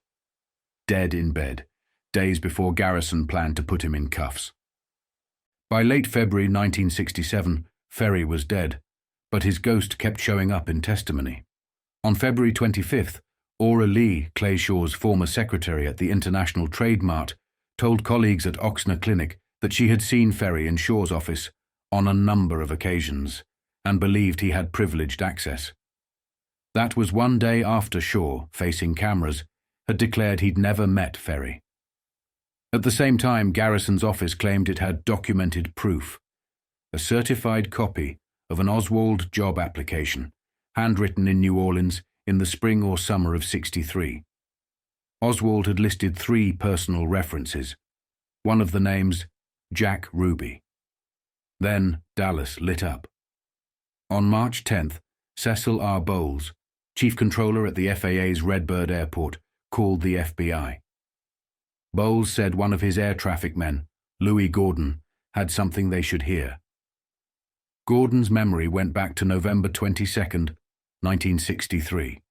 Dead in bed, days before Garrison planned to put him in cuffs. By late February 1967, Ferrie was dead, but his ghost kept showing up in testimony. On February 25th, Aura Lee, Clay Shaw's former secretary at the International Trade Mart, told colleagues at Oxnard Clinic that she had seen Ferrie in Shaw's office on a number of occasions and believed he had privileged access. That was one day after Shaw, facing cameras, had declared he'd never met Ferrie. At the same time, Garrison's office claimed it had documented proof, a certified copy of an Oswald job application, handwritten in New Orleans in the spring or summer of '63. Oswald had listed 3 personal references, one of the names Jack Ruby. Then Dallas lit up. On March 10th, Cecil R. Bowles, chief controller at the FAA's Redbird Airport, called the FBI. Bowles said one of his air traffic men, Louis Gordon, had something they should hear. Gordon's memory went back to November 22nd, 1963.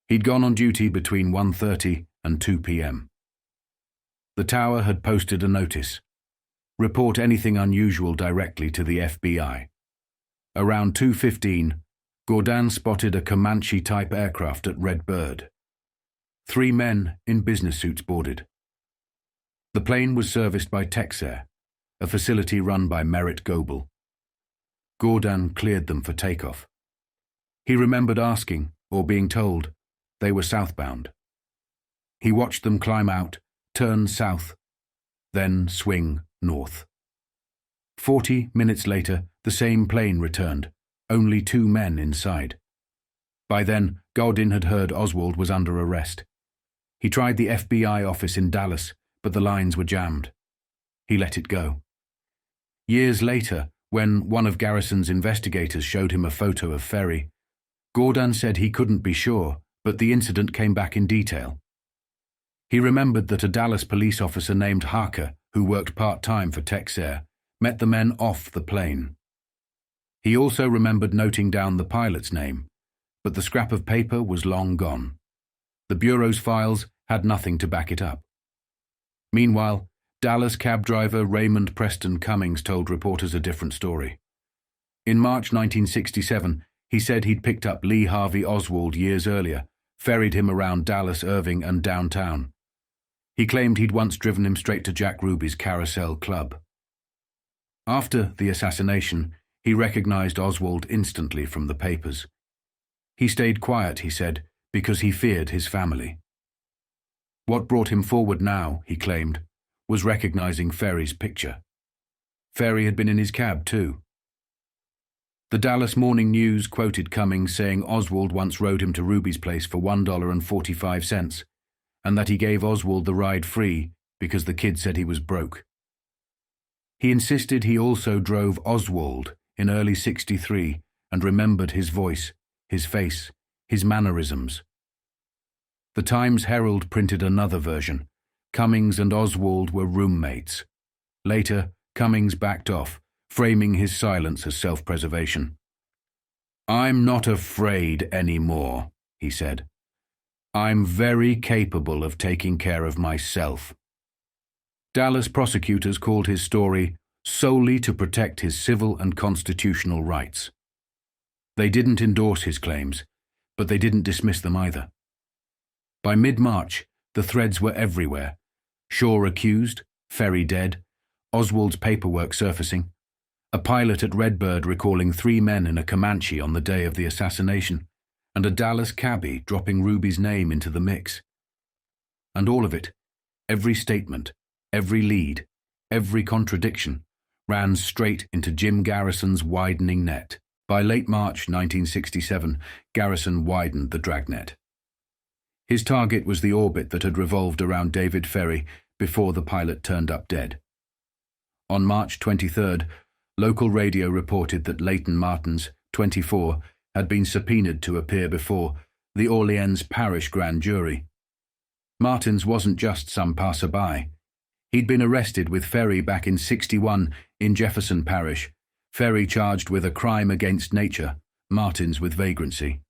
He'd gone on duty between 1:30 and 2 p.m. The tower had posted a notice. Report anything unusual directly to the FBI. Around 2:15, Gordon spotted a Comanche-type aircraft at Redbird. 3 men in business suits boarded. The plane was serviced by Texair, a facility run by Merritt Goebel. Gordon cleared them for takeoff. He remembered asking, or being told, they were southbound. He watched them climb out, turn south, then swing north. 40 minutes later, the same plane returned, only 2 men inside. By then, Godin had heard Oswald was under arrest. He tried the FBI office in Dallas, but the lines were jammed. he let it go. Years later, when one of Garrison's investigators showed him a photo of Ferrie, Gordon said he couldn't be sure, but the incident came back in detail. He remembered that a Dallas police officer named Harker, who worked part-time for Texair, met the men off the plane. He also remembered noting down the pilot's name, but the scrap of paper was long gone. The Bureau's files had nothing to back it up. Meanwhile, Dallas cab driver Raymond Preston Cummings told reporters a different story. In March 1967, he said he'd picked up Lee Harvey Oswald years earlier, ferried him around Dallas, Irving, and downtown. He claimed he'd once driven him straight to Jack Ruby's Carousel Club. After the assassination, he recognized Oswald instantly from the papers. He stayed quiet, he said, because he feared his family. What brought him forward now, he claimed, was recognizing Ferrie's picture. Ferrie had been in his cab too. The Dallas Morning News quoted Cummings saying Oswald once rode him to Ruby's place for $1.45, and that he gave Oswald the ride free because the kid said he was broke. He insisted he also drove Oswald in early '63 and remembered his voice, his face, his mannerisms. The Times-Herald printed another version. Cummings and Oswald were roommates. Later, Cummings backed off, framing his silence as self-preservation. "I'm not afraid anymore," he said. "I'm very capable of taking care of myself." Dallas prosecutors called his story solely to protect his civil and constitutional rights. They didn't endorse his claims, but they didn't dismiss them either. By mid-March, the threads were everywhere. Shaw accused, Ferrie dead, Oswald's paperwork surfacing, a pilot at Redbird recalling 3 men in a Comanche on the day of the assassination, and a Dallas cabbie dropping Ruby's name into the mix. And all of it, every statement, every lead, every contradiction, ran straight into Jim Garrison's widening net. By late March 1967, Garrison widened the dragnet. His target was the orbit that had revolved around David Ferrie before the pilot turned up dead. On March 23rd, local radio reported that Leighton Martins, 24, had been subpoenaed to appear before the Orleans Parish Grand Jury. Martins wasn't just some passerby. He'd been arrested with Ferrie back in '61 in Jefferson Parish, Ferrie charged with a crime against nature, Martins with vagrancy.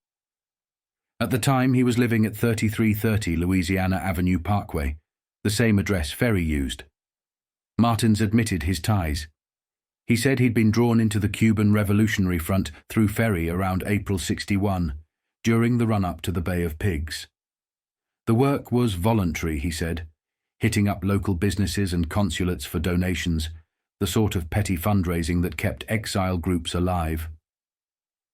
At the time, he was living at 3330 Louisiana Avenue Parkway, the same address Ferrie used. Martins admitted his ties. He said he'd been drawn into the Cuban Revolutionary Front through Ferrie around April '61, during the run-up to the Bay of Pigs. The work was voluntary, he said, hitting up local businesses and consulates for donations, the sort of petty fundraising that kept exile groups alive.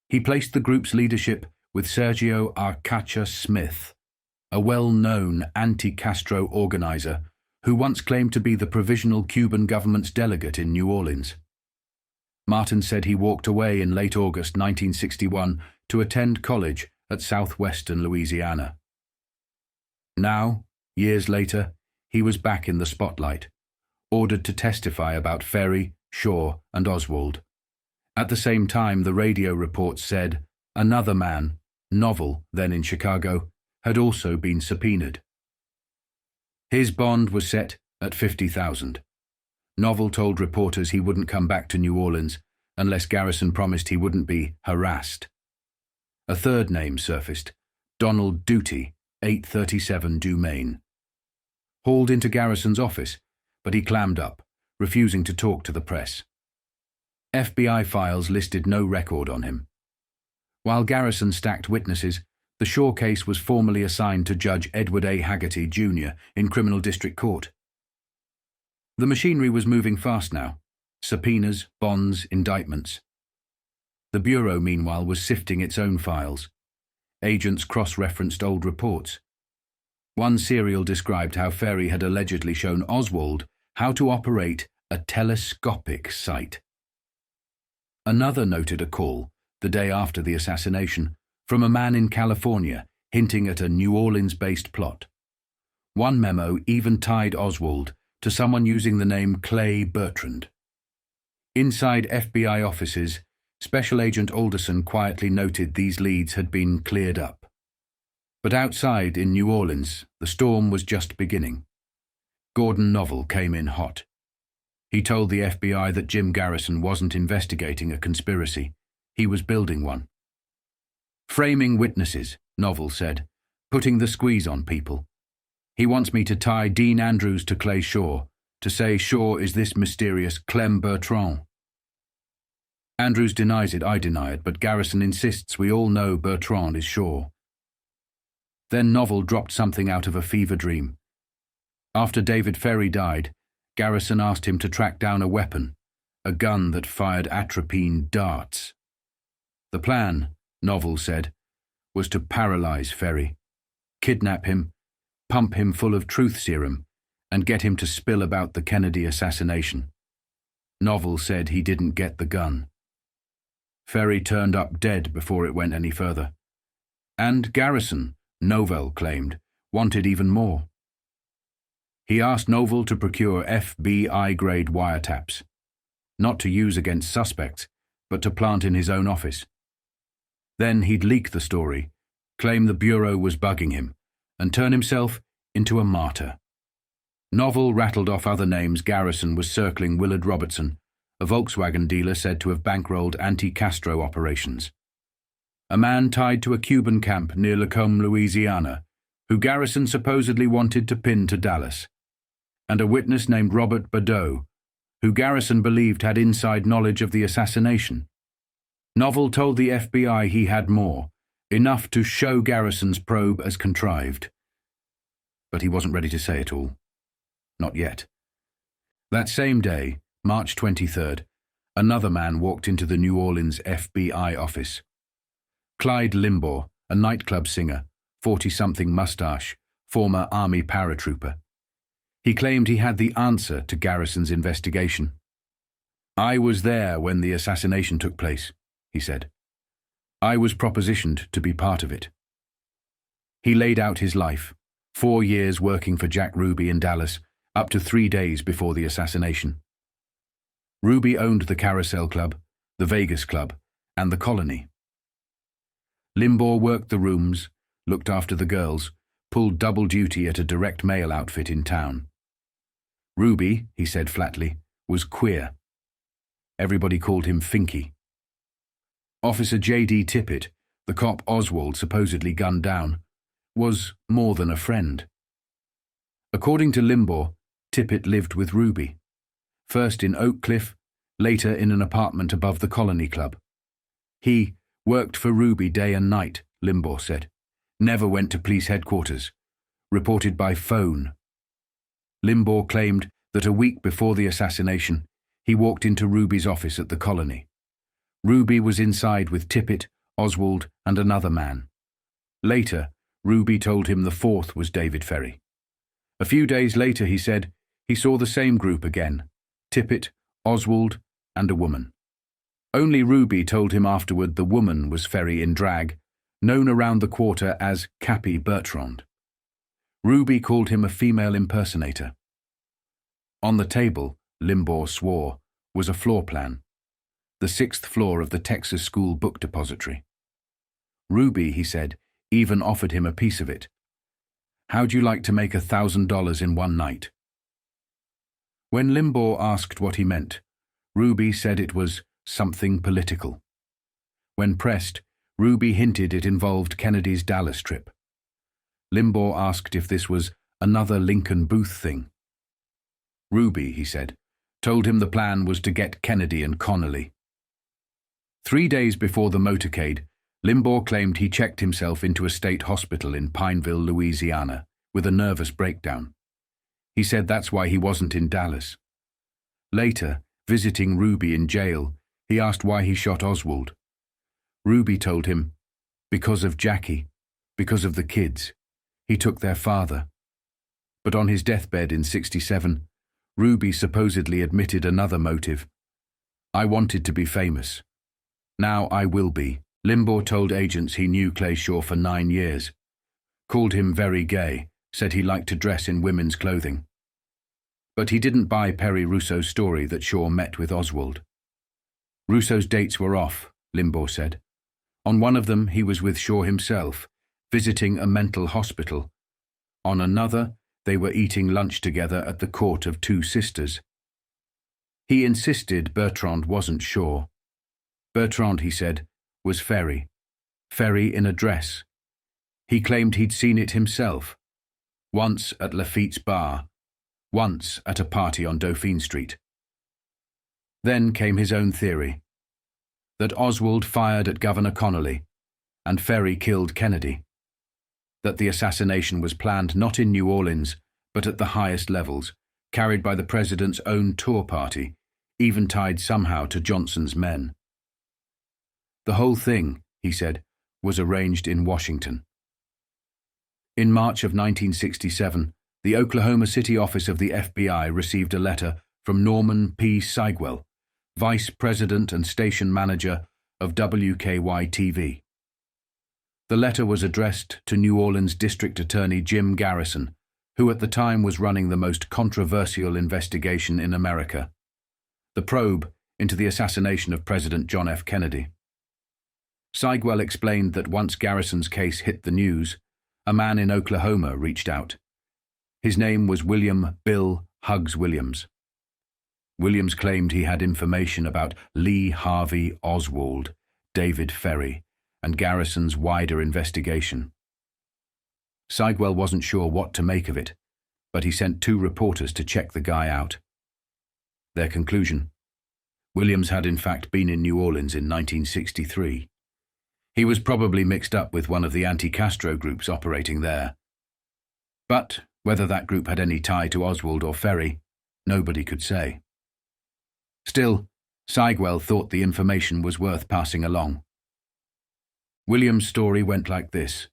He placed the group's leadership with Sergio Arcacha Smith, a well-known anti-Castro organizer who once claimed to be the provisional Cuban government's delegate in New Orleans. Martin said he walked away in late August 1961 to attend college at southwestern Louisiana. Now, years later, he was back in the spotlight, ordered to testify about Ferrie, Shaw, and Oswald. At the same time, the radio reports said another man, Novel, then in Chicago, had also been subpoenaed. His bond was set at $50,000. Novel told reporters he wouldn't come back to New Orleans unless Garrison promised he wouldn't be harassed. A third name surfaced, Donald Duty, 837 Dumaine. Hauled into Garrison's office, but he clammed up, refusing to talk to the press. FBI files listed no record on him. While Garrison stacked witnesses, the Shaw case was formally assigned to Judge Edward A. Haggerty, Jr. in Criminal District Court. The machinery was moving fast now. Subpoenas, bonds, indictments. The Bureau, meanwhile, was sifting its own files. Agents cross-referenced old reports. One serial described how Ferrie had allegedly shown Oswald how to operate a telescopic sight. Another noted a call, the day after the assassination, from a man in California hinting at a New Orleans-based plot. One memo even tied Oswald to someone using the name Clay Bertrand. Inside FBI offices, Special Agent Alderson quietly noted these leads had been cleared up. But outside in New Orleans, the storm was just beginning. Gordon Novell came in hot. He told the FBI that Jim Garrison wasn't investigating a conspiracy. He was building one. Framing witnesses, Novell said, putting the squeeze on people. He wants me to tie Dean Andrews to Clay Shaw, to say Shaw is this mysterious Clem Bertrand. Andrews denies it, I deny it, but Garrison insists we all know Bertrand is Shaw. Then Novell dropped something out of a fever dream. After David Ferrie died, Garrison asked him to track down a weapon, a gun that fired atropine darts. The plan, Novell said, was to paralyze Ferrie, kidnap him, pump him full of truth serum, and get him to spill about the Kennedy assassination. Novell said he didn't get the gun. Ferrie turned up dead before it went any further. And Garrison, Novell claimed, wanted even more. He asked Novell to procure FBI-grade wiretaps, not to use against suspects, but to plant in his own office. Then he'd leak the story, claim the Bureau was bugging him, and turn himself into a martyr. Novell rattled off other names Garrison was circling: Willard Robertson, a Volkswagen dealer said to have bankrolled anti-Castro operations. A man tied to a Cuban camp near Lacombe, Louisiana, who Garrison supposedly wanted to pin to Dallas. And a witness named Robert Badeau, who Garrison believed had inside knowledge of the assassination. Novell told the FBI he had more, enough to show Garrison's probe as contrived. But he wasn't ready to say it all. Not yet. That same day, March 23rd, another man walked into the New Orleans FBI office. Clyde Limbaugh, a nightclub singer, 40-something mustache, former Army paratrooper. He claimed he had the answer to Garrison's investigation. "I was there when the assassination took place," he said. "I was propositioned to be part of it." He laid out his life, 4 years working for Jack Ruby in Dallas, up to 3 days before the assassination. Ruby owned the Carousel Club, the Vegas Club, and the Colony. Limbaugh worked the rooms, looked after the girls, pulled double duty at a direct mail outfit in town. Ruby, he said flatly, was queer. Everybody called him Finky. Officer J.D. Tippit, the cop Oswald supposedly gunned down, was more than a friend. According to Limbaugh, Tippit lived with Ruby, first in Oak Cliff, later in an apartment above the Colony Club. He worked for Ruby day and night, Limbaugh said, never went to police headquarters, reported by phone. Limbaugh claimed that a week before the assassination, he walked into Ruby's office at the Colony. Ruby was inside with Tippit, Oswald, and another man. Later, Ruby told him the fourth was David Ferrie. A few days later, he said, he saw the same group again, Tippit, Oswald, and a woman. Only Ruby told him afterward the woman was Ferrie in drag, known around the quarter as Cappy Bertrand. Ruby called him a female impersonator. On the table, Limbaugh swore, was a floor plan, the 6th floor of the Texas School Book Depository. Ruby, he said, even offered him a piece of it. "How'd you like to make $1,000 in one night?" When Limbaugh asked what he meant, Ruby said it was something political. When pressed, Ruby hinted it involved Kennedy's Dallas trip. Limbaugh asked if this was another Lincoln Booth thing. Ruby, he said, told him the plan was to get Kennedy and Connolly. 3 days before the motorcade, Limbaugh claimed he checked himself into a state hospital in Pineville, Louisiana, with a nervous breakdown. He said that's why he wasn't in Dallas. Later, visiting Ruby in jail, he asked why he shot Oswald. Ruby told him, because of Jackie, because of the kids. He took their father. But on his deathbed in '67, Ruby supposedly admitted another motive. "I wanted to be famous. Now I will be." Limbaugh told agents he knew Clay Shaw for 9 years. Called him very gay, said he liked to dress in women's clothing. But he didn't buy Perry Russo's story that Shaw met with Oswald. Russo's dates were off, Limbaugh said. On one of them, he was with Shaw himself, visiting a mental hospital. On another, they were eating lunch together at the Court of Two Sisters. He insisted Bertrand wasn't Shaw. Bertrand, he said, was Ferrie. Ferrie in a dress. He claimed he'd seen it himself. Once at Lafitte's bar. Once at a party on Dauphine Street. Then came his own theory. That Oswald fired at Governor Connolly, and Ferrie killed Kennedy. That the assassination was planned not in New Orleans, but at the highest levels, carried by the president's own tour party, even tied somehow to Johnson's men. The whole thing, he said, was arranged in Washington. In March of 1967, the Oklahoma City office of the FBI received a letter from Norman P. Sigwell, Vice President and Station Manager of WKY-TV. The letter was addressed to New Orleans District Attorney Jim Garrison, who at the time was running the most controversial investigation in America, the probe into the assassination of President John F. Kennedy. Sigwell explained that once Garrison's case hit the news, a man in Oklahoma reached out. His name was William Bill Hugs Williams. Williams claimed he had information about Lee Harvey Oswald, David Ferrie, and Garrison's wider investigation. Sigwell wasn't sure what to make of it, but he sent 2 reporters to check the guy out. Their conclusion: Williams had in fact been in New Orleans in 1963. He was probably mixed up with one of the anti-Castro groups operating there. But whether that group had any tie to Oswald or Ferrie, nobody could say. Still, Sigwell thought the information was worth passing along. Williams' story went like this.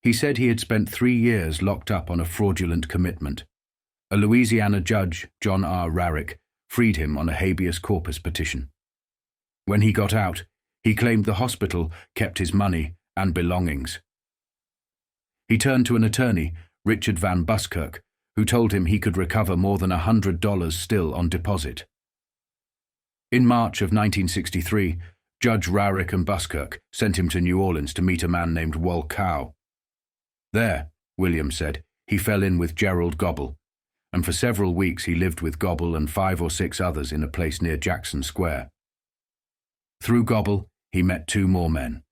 He said he had spent 3 years locked up on a fraudulent commitment. A Louisiana judge, John R. Rarick, freed him on a habeas corpus petition. When he got out, he claimed the hospital kept his money and belongings. He turned to an attorney, Richard Van Buskirk, who told him he could recover more than $100 still on deposit. In March of 1963, Judge Rarick and Buskirk sent him to New Orleans to meet a man named Wal Cow. There, Williams said, he fell in with Gerald Gobble, and for several weeks he lived with Gobble and 5 or 6 others in a place near Jackson Square. Through Gobble, he met 2 more men,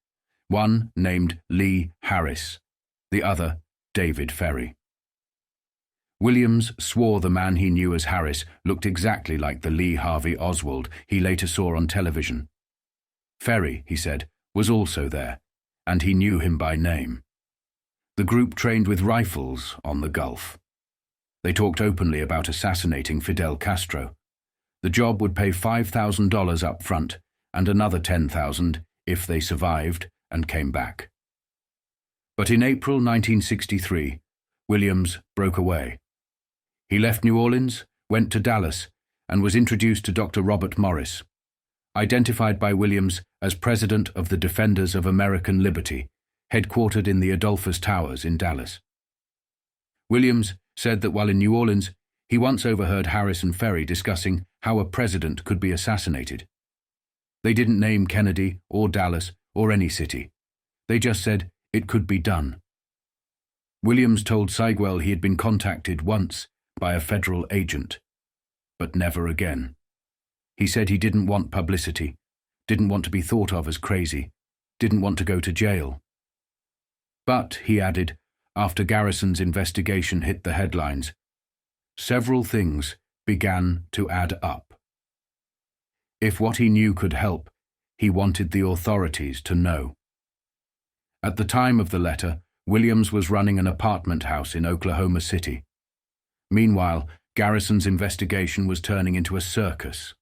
one named Lee Harris, the other David Ferrie. Williams swore the man he knew as Harris looked exactly like the Lee Harvey Oswald he later saw on television. Ferrie, he said, was also there, and he knew him by name. The group trained with rifles on the Gulf. They talked openly about assassinating Fidel Castro. The job would pay $5,000 up front and another $10,000 if they survived and came back. But in April 1963, Williams broke away. He left New Orleans, went to Dallas, and was introduced to Dr. Robert Morris, identified by Williams as President of the Defenders of American Liberty, headquartered in the Adolphus Towers in Dallas. Williams said that while in New Orleans, he once overheard Harris and Ferrie discussing how a president could be assassinated. They didn't name Kennedy or Dallas or any city. They just said it could be done. Williams told Sigwell he had been contacted once by a federal agent, but never again. He said he didn't want publicity, didn't want to be thought of as crazy, didn't want to go to jail. But, he added, after Garrison's investigation hit the headlines, several things began to add up. If what he knew could help, he wanted the authorities to know. At the time of the letter, Williams was running an apartment house in Oklahoma City. Meanwhile, Garrison's investigation was turning into a circus.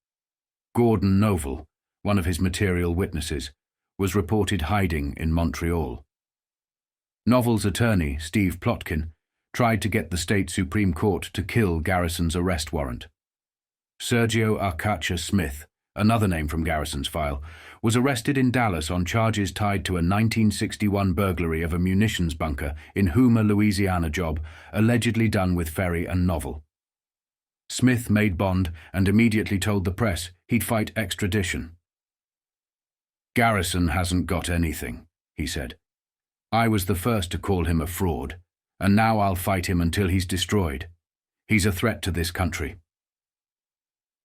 Gordon Novel, one of his material witnesses, was reported hiding in Montreal. Novel's attorney, Steve Plotkin, tried to get the state Supreme Court to kill Garrison's arrest warrant. Sergio Arcacha Smith, another name from Garrison's file, was arrested in Dallas on charges tied to a 1961 burglary of a munitions bunker in Houma, Louisiana job allegedly done with Ferrie and Novel. Smith made bond and immediately told the press he'd fight extradition. "Garrison hasn't got anything," he said. "I was the first to call him a fraud, and now I'll fight him until he's destroyed. He's a threat to this country."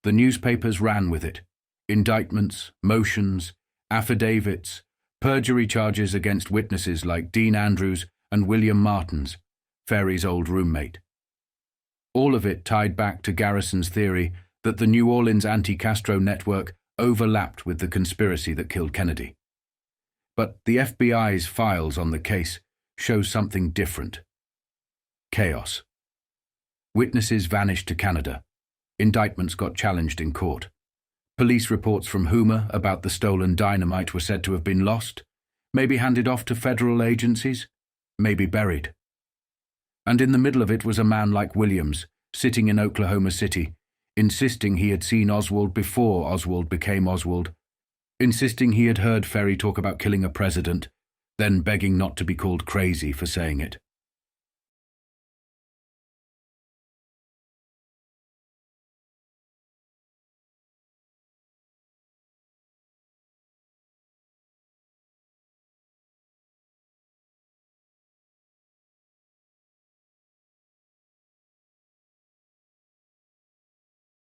The newspapers ran with it. Indictments, motions, affidavits, perjury charges against witnesses like Dean Andrews and William Martins, Ferrie's old roommate. All of it tied back to Garrison's theory that the New Orleans anti-Castro network overlapped with the conspiracy that killed Kennedy. But the FBI's files on the case show something different. Chaos. Witnesses vanished to Canada. Indictments got challenged in court. Police reports from Houma about the stolen dynamite were said to have been lost, maybe handed off to federal agencies, maybe buried. And in the middle of it was a man like Williams, sitting in Oklahoma City, insisting he had seen Oswald before Oswald became Oswald, insisting he had heard Ferrie talk about killing a president, then begging not to be called crazy for saying it.